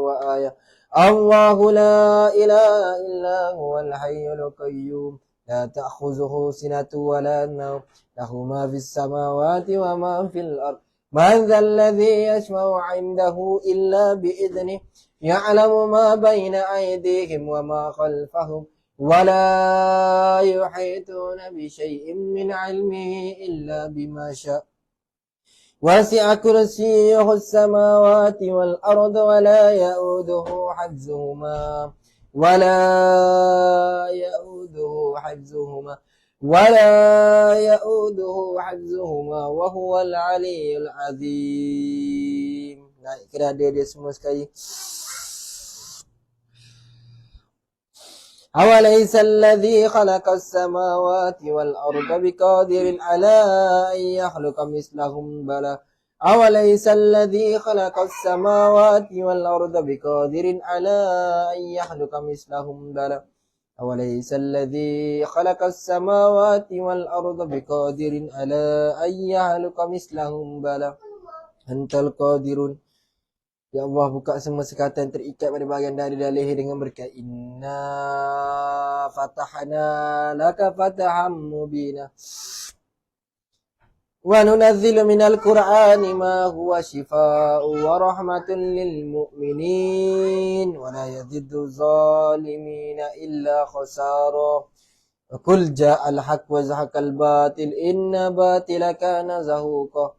wa ayah. Allahu la ilaha illa huwal hayyul qayyum la ta'khuzuhu sinatun wa la nawm lahu ma fis samawati wa ma fil ard man dhal ladzi yashfa'u 'indahu illa bi idhnihi ya'lamu ma bayna aydihim wa ma khalfahum wa la yuhituna bi shay'in min 'ilmihi illa bima sha'a وسع كرسيه السماوات والأرض ولا يؤوده حفظهما وهو العلي العظيم. Naik kira dia semua sekali. أوليس الذي خلق السماوات والأرض بقادر على أن يخلق مثلهم بلى أوليس الذي خلق السماوات والأرض بقادر على أن يخلق مثلهم بلى أوليس الذي خلق السماوات والأرض بقادر على أن يخلق مثلهم بلى أنت القادر. Ya Allah, buka semua sekatan terikat pada bahagian dari leher dengan berkat Inna fatahna laka fataham mubina wa nunazzilu minal qur'ani ma huwa shifaa'u wa rahmatun lil mu'minin wa la yaziddu zalimina illa khasara wa qul ja'al haqq wa zahaqal batil inna batila kana zahuqa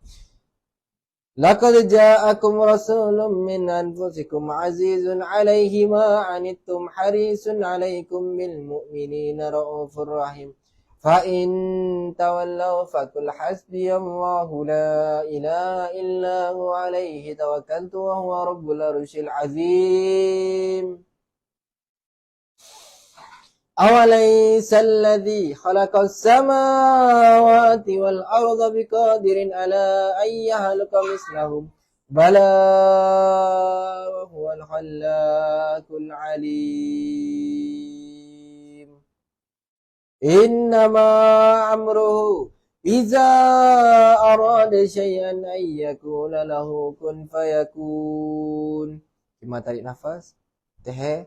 لقد جاءكم رسول من أنفسكم عزيز عليه ما عنتم حريص عليكم بالمؤمنين رؤوف رحيم فإن تولوا فقل حسبي الله لا إله إلا هو عليه توكلت وهو رب العرش العظيم أوليس الذي خلق السماوات والأرض بقادر على أن يخلق مثلهم بلى وهو الخلاق العليم إنما أمره إذا أراد شيئا أن يكون له كن فيكون. Cuma tarik nafas, teh,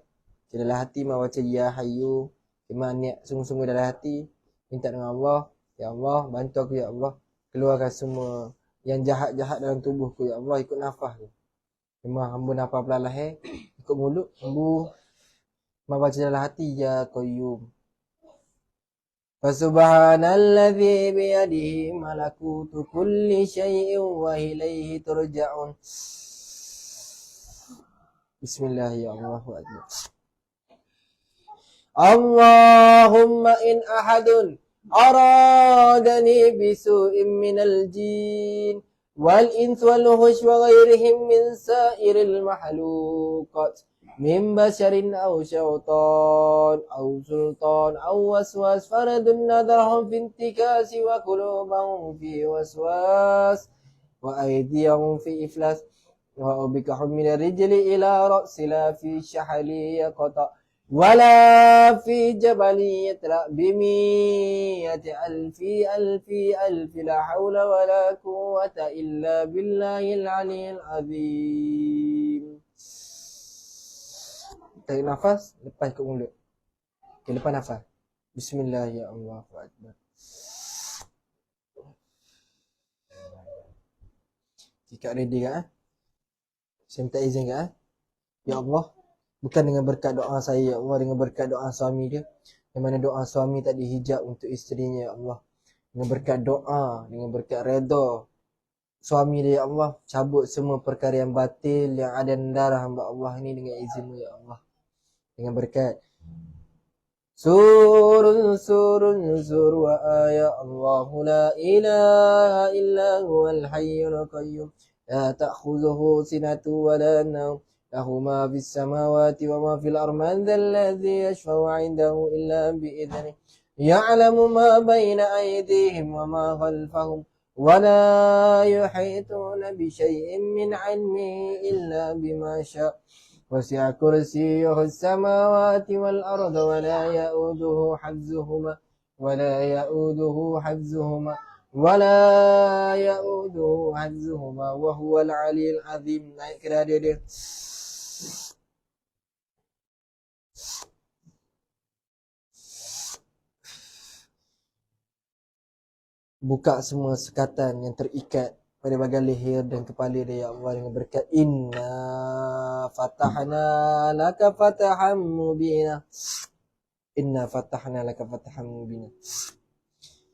dalam hati baca ya hayyu. Cuma niat sungguh-sungguh dalam hati, minta dengan Allah, ya Allah bantu aku ya Allah, keluarkan semua yang jahat-jahat dalam tubuhku ya Allah, ikut nafas tu. Cuma hamba nafas pelan ikut mulut, hamba baca dalam hati ya qayyum. Fasubhanalladzi biyadihi malakutu kulli syai'in wa ilaihi turja'un. Bismillahirrahmanirrahim. اللهم إن أحد أرادني بسوء من الجن والإنس والوحش وغيرهم من سائر المخلوقات من بشر أو شيطان أو سلطان أو وسواس فرد نظرهم في انتكاس وقلوبهم في وسواس وأيديهم في إفلاس وأبكهم من الرجل إلى رأس لا في شحل يقطع ولا في جبل يترأ بمية ألف ألف ألف لا حول ولا قوة إلا بالله العلي العظيم. Tarik nafas, lepas ke mulut. Okay, lepas nafas. Bismillahirrahmanirrahim. Jika ready kan? Saya minta izin kan? Ya Allah, bukan dengan berkat doa saya ya Allah, dengan berkat doa suami dia, Yang mana doa suami tak dihijab untuk isterinya, ya Allah. Dengan berkat doa, dengan berkat redha suami dia, ya Allah, cabut semua perkara yang batil yang ada dalam darah hamba Allah ini dengan izin-Mu, ya Allah. Dengan berkat surun wa ya Allah la ilaha illa huwal hayyul qayyum la ta'khudhuhu sinatu wa la nawm lahu ma fis samawati wa ma fil ardi man dhal ladzi yashfa'u 'indahu illa bi idhnihi ya'lamu ma bayna aydihim wa ma khalfahum wa la yuhituna bi syai'in min 'ilmihi illa bima syaa' وسع كرسيه السماوات والأرض ولا يؤوده حفظهما ولا يؤوده حفظهما ولا يؤوده حفظهما وهو العلي العظيم. Naik kira dia. Buka semua sekatan yang terikat pada bahagian leher dan kepala dia, ya Allah, dengan berkat inna fatahna laka fatahan mubina. Inna fatahna laka fatahan mubina.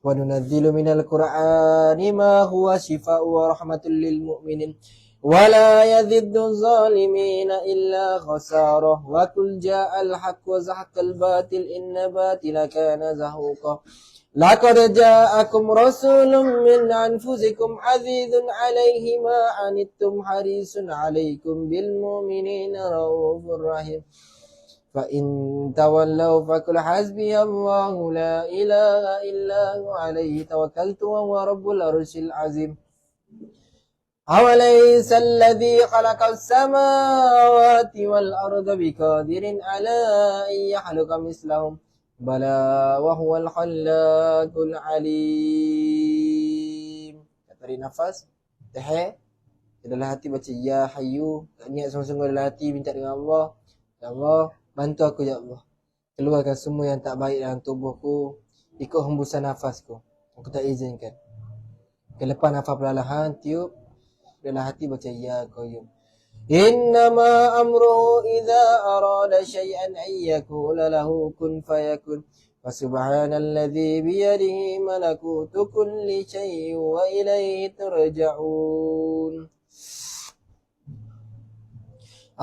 Wa nunazzilu minal qur'ani ma huwa shifaa'u wa rahmatul lil mu'minin wa la yaziddu zalimina illa khasara wa qul ja'al haqq wa zahaqal batil inna batila kana zahuqa. لقد جاءكم رسول من أنفسكم عزيز عليه ما عنتم حريص عليكم بالمؤمنين رؤوف رحيم فإن تولوا فقل حسبي الله لا إله إلا هو عليه توكلت وهو رب العرش العظيم أوليس الذي خلق السماوات والأرض بقادر على أن يخلق مثلهم Bala wa huwal khallaqul alim. Tarik nafas. Tahan. Dalam hati baca ya hayyu. Niat sungguh-sungguh dalam hati minta dengan Allah. Ya Allah, bantu aku ya Allah. Keluarkan semua yang tak baik dalam tubuhku. Ikut hembusan nafasku. Aku tak izinkan. Lepas nafas perlahan tiup. Dalam hati baca ya qayyum. إنما أمره إذا أراد شيئا أن يقول له كن فيكن فسبحان الذي بيده ملكوت كل شيء وإليه ترجعون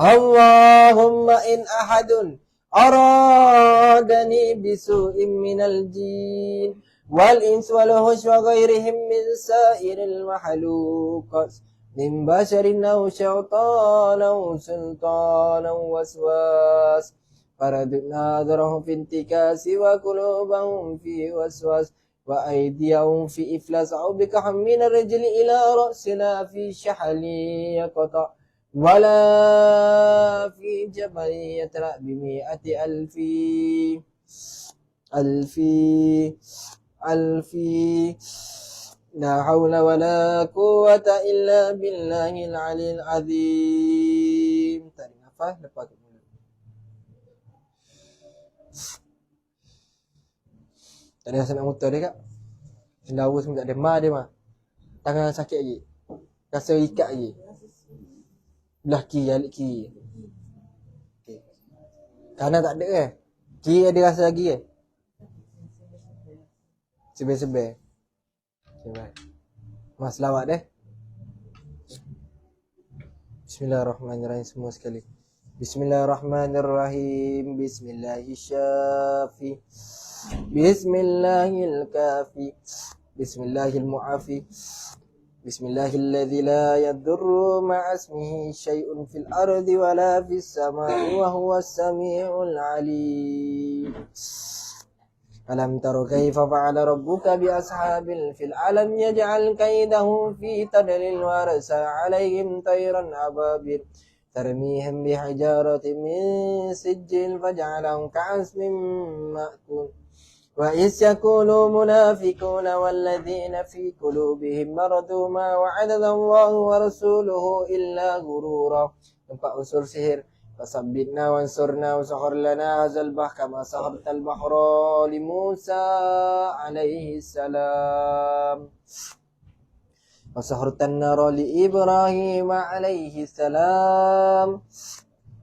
اللهم إن أحد أرادني بسوء من الجن والإنس والوحش وغيرهم من سائر المخلوقات من بشر أو شيطان أو سلطان أو وسواس فرددنا نظرهم في انتكاس وقلوبهم في وسواس وأيديهم في إفلاس أو بكحم من الرجل إلى رأسنا في شحل يقطع ولا في جبل يترأ بمئة ألف لا حول ولا قوة إلا بالله العلي العظيم. Tarik nafas, lepas ke mulut. Tak ada rasa nak muntah dia kak? Sendawa semua tak ada. Ma dia ma. Tangan sakit lagi. Rasa ikat lagi. Belah kiri, alik kiri. Okay. Kanan tak ada eh? Kiri ada rasa lagi eh? Sebel-sebel. Okay, baik. Mas selawat deh. Bismillahirrahmanirrahim semua sekali. Bismillahirrahmanirrahim. Bismillahirrahmanirrahim. Bismillahirrahmanirrahim. Bismillahirrahmanirrahim. Bismillahilladzi la yadurru ma'asmihi syai'un fil ardi wala fis sama'i wa huwas sami'ul 'alim. Alam taro kaifa fa'ala rabbuka bi ashabil fil alam yaj'al kaidahum fi tadlil wa rasa 'alaihim tayran ababil tarmihim bi hijaratin min sijil faj'alahum ka'asmin ma'kul wa is yaqulu munafiquna walladzina fi qulubihim maradun ma wa'ada Allahu wa rasuluhu illa ghurura. Nampak unsur sihir. Fasabbitna wansurna wasahhar lana hadzal bahr kama sahartal bahra li Musa alaihi salam. Wasahhartan nara li Ibrahim alaihi salam.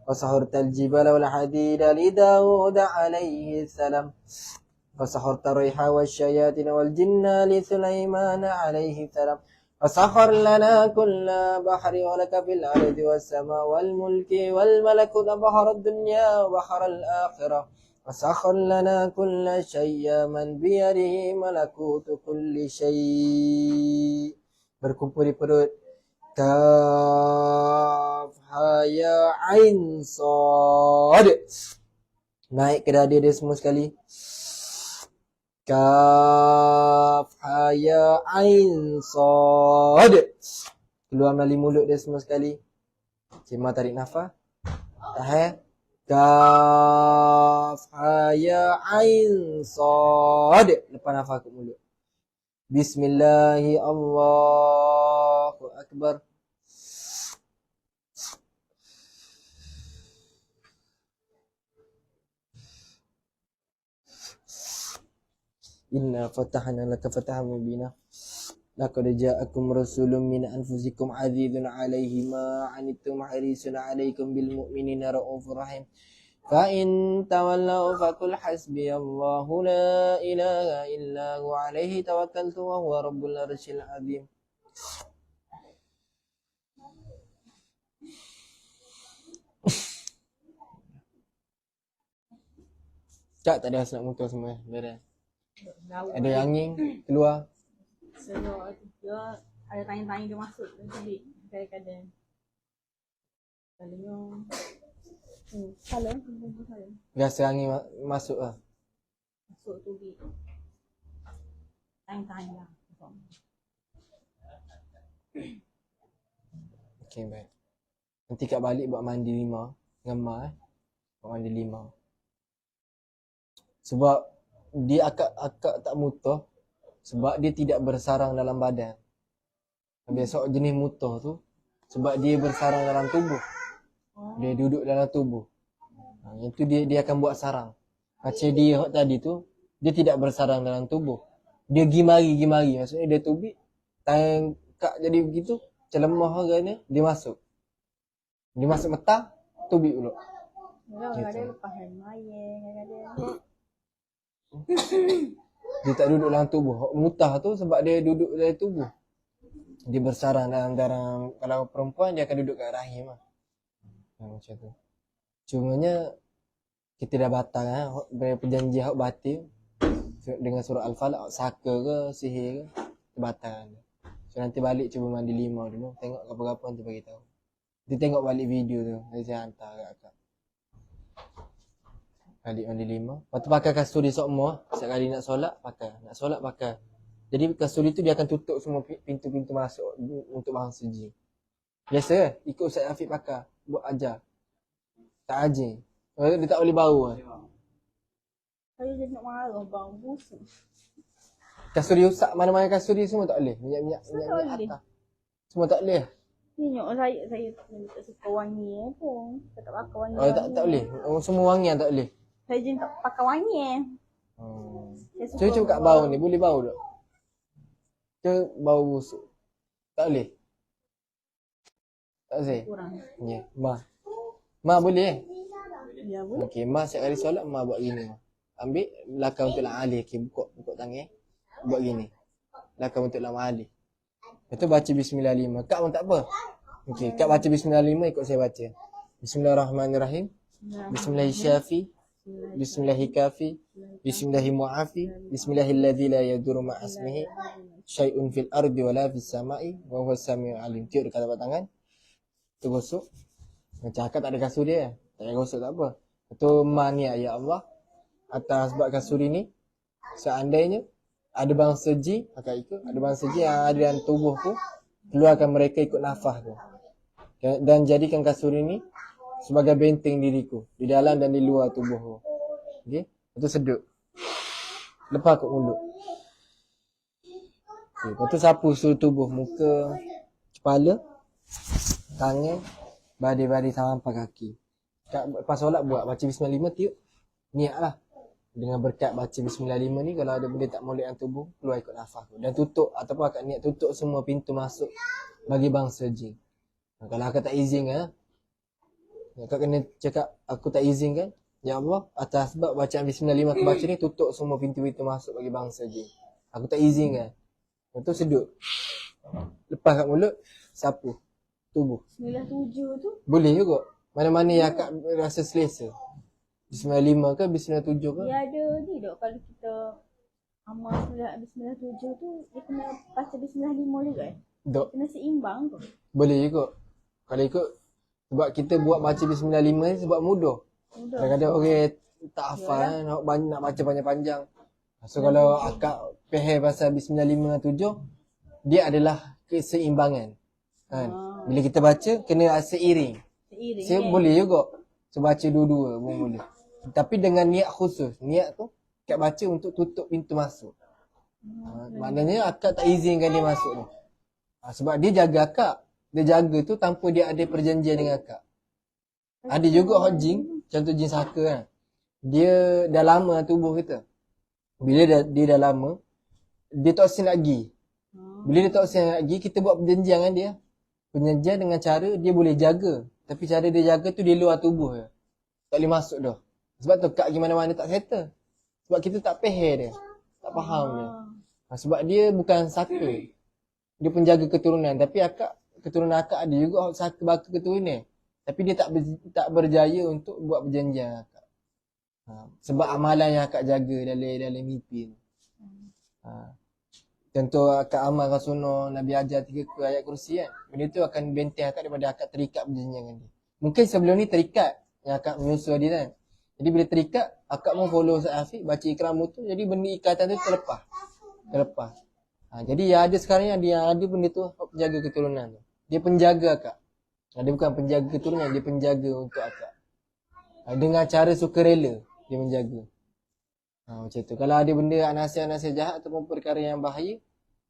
وسخرت الجبال والحديد لداود عليه السلام وسخرت الريح والشياطين والجن لسليمان عليه السلام وسخر لنا كل بحر ولك في الأرض والسماء والملك والملكوت بحر الدنيا وبحر الآخرة وسخر لنا كل شيء من بيده ملكوت كل شيء. Berkumpul di perut. Kaf ha ya ain sad. Naik ke dada dia semua sekali. Kaf ha ya ain sad. Keluar melalui mulut dia semua sekali. Cima tarik nafas. Tahan. Kaf ha ya ain sad. Lepas nafas ke mulut. Bismillahi Allahu Akbar. Inna fatahna laka fatahan mubina. Laqad ja'akum rasulun min anfusikum 'azizun 'alaihi ma 'anittum harisun 'alaikum bil mu'minina ra'ufur rahim. Fa in tawallaw faqul hasbiyallahu la ilaha illa huwa 'alaihi tawakkaltu wa huwa rabbul arsyil 'azim. Cak tak ada rasa nak muntah semua. Beres. Ada angin keluar. Selok dia ada tanya-tanya dia masuk nanti kadang-kadang. Selalunya salah. Rasa angin masuk lah. Masuk tu bi. Tanya-tanya. Okay, baik. Nanti kat balik buat mandi 5 dengan Ma buat mandi 5. Sebab dia akak tak muntah sebab dia tidak bersarang dalam badan. Besok jenis muntah tu sebab dia bersarang dalam tubuh. Dia duduk dalam tubuh. Yang tu dia akan buat sarang. Macam dia tadi tu dia tidak bersarang dalam tubuh. Dia gimari. Maksudnya dia tubik tangan kak jadi begitu, celemah agaknya dia masuk. Dia masuk metah, tubik dulu. Ada lepas main kadang-kadang. Dia tak duduk dalam tubuh. Mutah tu sebab dia duduk dalam tubuh. Dia bersarang dalam kalau perempuan dia akan duduk kat rahim lah. Macam tu. Cumanya kita dah batal perjanjian hak batil dengan surah Al-Falaq, saka ke sihir ke batal. So nanti balik cuba mandi 5 dulu, tengok apa-apa nanti bagi tahu. Dia tengok balik video tu, nanti saya hantar kat akak. Balik mandi 5. Lepas tu pakai kasuri semua. Setiap kali nak solat, pakai. Nak solat, pakai. Jadi kasuri tu dia akan tutup semua pintu-pintu masuk untuk bangsa jin. Biasa ke? Ikut Ustaz Afiq pakai. Buat ajar. Tak ajar. Dia tak boleh bau lah. Saya jadi nak marah bang busuk. Kasuri rusak, mana-mana kasuri semua tak boleh. Minyak atas. Semua tak boleh. Tengok saya tak suka wangi pun. Saya tak pakai wangi. Oh, tak boleh. Semua wangian tak boleh. Saya jenis tak pakai wangi. Cuba kat bau ni, boleh bau tak? Ke bau busuk? Tak boleh? Tak boleh? Kurang. Ya, Ma boleh? Ya boleh. Okey, Ma setiap kali solat, Ma buat gini. Ambil belakang untuk lam alih. Okey, buka tangan. Buat gini. Belakang untuk lam alih. Lepas tu baca Bismillah 5. Kak pun tak apa. Okey, Kak baca Bismillah 5, ikut saya baca. Bismillahirrahmanirrahim. Bismillahirrahmanirrahim. Bismillahirrahmanirrahim. Bismillahirrahmanirrahim. Bismillahilladzi la yadurru ma'asmihi syai'un fil ardi wala fis sama'i wa huwas samiul alim. Tiup dekat tapak tangan. Tu gosok. Macam akak tak ada kasur dia. Tak payah gosok tak apa. Tu mania ya Allah. Atas sebab kasur ini seandainya ada bangsa jin, akak ikut. Ada bangsa jin yang ada dalam tubuh tu, keluarkan mereka ikut nafas tu. Dan jadikan kasur ini sebagai benteng diriku di dalam dan di luar tubuhku. Okey, itu seduk. Lepas kat mulut. Okey, lepas tu sapu seluruh tubuh, muka, kepala, tangan, badi-badi sampai kaki. Lepas solat buat baca Bismillah 5 tiup. Niatlah. Dengan berkat baca Bismillah 5 ni, kalau ada benda tak molek dalam tubuh, keluar ikut nafas tu. Dan tutup ataupun akak niat tutup semua pintu masuk bagi bangsa jin. Kalau akak tak izin Kau kena cakap aku tak izinkan. Ya Allah, atas sebab bacaan Bismillah 5 aku baca ni tutup semua pintu-pintu masuk bagi bangsa jin. Aku tak izinkan. Lepas tu sedut. Lepas kat mulut, sapu tubuh. 97 tu. Boleh juga. Mana-mana yang akak rasa selesa. Bismillah 5 ke Bismillah 7 ke? Dia ada ni dok kalau kita amal Bismillah 7 tu dia kena baca Bismillah 5 juga Dok, Kena seimbang tu. boleh juga. Kalau ikut sebab kita buat baca Bismillah 5 ni sebab mudah. Mudah. Kadang-kadang orang tak hafal nak baca panjang-panjang. So kalau akak faham pasal Bismillah 5 dan 7, dia adalah keseimbangan. Kan? Bila kita baca kena seiring. Seiring Saya boleh juga. So baca dua-dua pun boleh. Tapi dengan niat khusus. Niat tu akak baca untuk tutup pintu masuk. Maknanya akak tak izinkan dia masuk tu. Sebab dia jaga akak. Dia jaga tu tanpa dia ada perjanjian dengan akak. Ada juga hot jin, contoh jin saka kan. Dia dah lama tubuh kita. Bila dia dah lama, dia toksin lagi. Bila dia toksin lagi, kita buat perjanjian dengan dia. Perjanjian dengan cara dia boleh jaga. Tapi cara dia jaga tu di luar tubuh je. Tak boleh masuk dah. Sebab tu kak gimana mana tak settle. Sebab kita tak faham dia. Tak faham dia. Sebab dia bukan saka. Dia penjaga keturunan. Tapi keturunan akak ada juga saka baka keturunan. Tapi dia tak berjaya untuk buat perjanjian akak. Sebab amalan yang akak jaga dalam mimpi tu. Contoh akak amalkan sunnah Nabi ajar 3 ayat kursi kan. Benda tu akan benteng akak daripada akak terikat perjanjian dengan dia. Mungkin sebelum ni terikat yang akak menyusul dia kan. Jadi bila terikat, akak mau follow Ustaz Afiq, baca ikram tu, jadi benda ikatan tu terlepas. Jadi yang ada sekarang yang ada benda tu penjaga keturunan tu. Dia penjaga akak. Dia bukan penjaga keturunan, dia penjaga untuk akak. Dengan cara sukarela dia menjaga. Macam tu. Kalau ada benda nasihat-nasihat jahat ataupun perkara yang bahaya,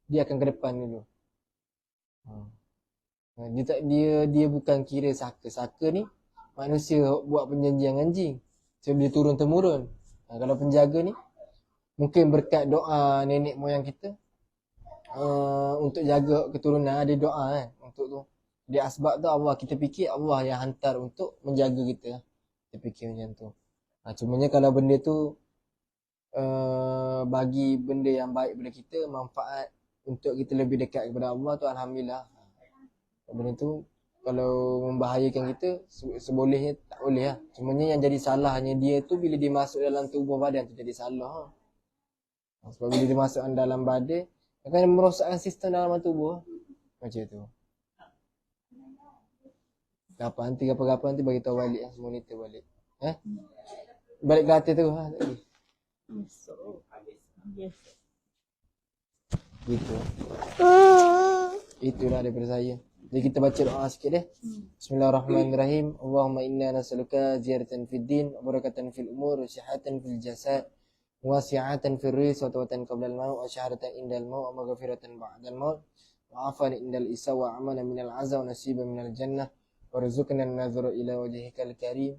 dia akan ke depan dulu. Dia bukan kira saka. Saka ni manusia buat perjanjian dengan jin. Sebab dia turun temurun. Kalau penjaga ni mungkin berkat doa nenek moyang kita untuk jaga keturunan, ada doa kan untuk tu. Dia asbab tu Allah, kita fikir Allah yang hantar untuk menjaga kita. Kita fikir macam tu. Cumanya kalau benda tu bagi benda yang baik kepada kita, manfaat untuk kita lebih dekat kepada Allah tu, alhamdulillah. Benda tu kalau membahayakan kita, sebolehnya tak boleh lah. Cumanya yang jadi salahnya dia tu bila dia masuk dalam tubuh badan tu jadi salah. Sebab bila dia masuk dalam badan, akan merosakkan sistem dalam tubuh. Macam tu. Kapan nanti bagi tahu balik lah, semua monitor balik. Balik ke atas tu tak boleh. Yes. Gitu. Itulah daripada saya. Jadi kita baca doa sikit deh. Bismillahirrahmanirrahim. Allahumma inna nas'aluka ziyaratan fid din, barakatan fil umur, sihatan fil jasad, wasi'atan fil rizq, wa tawatan qabla al-maut, wa syahadatan indal maut, wa maghfiratan ba'dal maut, wa afan indal isa, wa amana minal azza, wa nasiban minal jannah, wa rizqna an-nadhara ila wajhikal karim.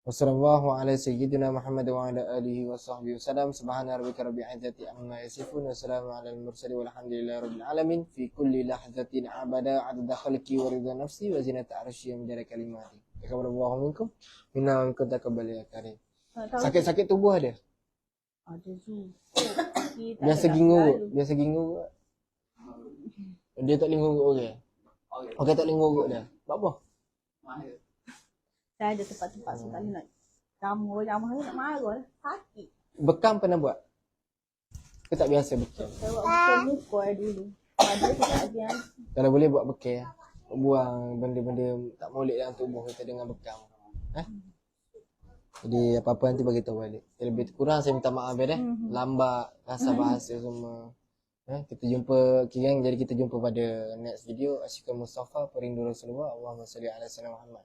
Wassallallahu ala sayyidina Muhammad wa ala alihi wa sahbihi wasallam. Subhana rabbika rabbil izzati amma yasifun. Wassalamu ala al-mursalin walhamdulillahi rabbil alamin. Fi kulli lahzatin abada adada khalqi wa ridha nafsi wa zinata arsyi wa midada kalimati. Taqabbalallahu minkum minna wa minkum taqabbal ya karim. Sakit-sakit tubuh ada? Ada tu. Biasa gingu. Dia tak boleh nguruk orang. Okey tak boleh nguruk dia. Sebab apa? Saya ada tempat-tempat sekali nak jamur nak marah sakit. Bekam pernah buat? Ke tak biasa bekam? Saya buat bekam muka dulu. Ada tak ada. Kalau boleh buat bekam. Buang benda-benda tak molek dalam tubuh kita dengan bekam. Jadi apa-apa nanti bagi tahu balik. Lebih kurang saya minta maaf ya deh. Lambat rasa bahasa semua. Kita jumpa jadi kita jumpa pada next video. Asyikul Mustafa, perindu Rasulullah. Allahumma salli ala sayyidina Muhammad.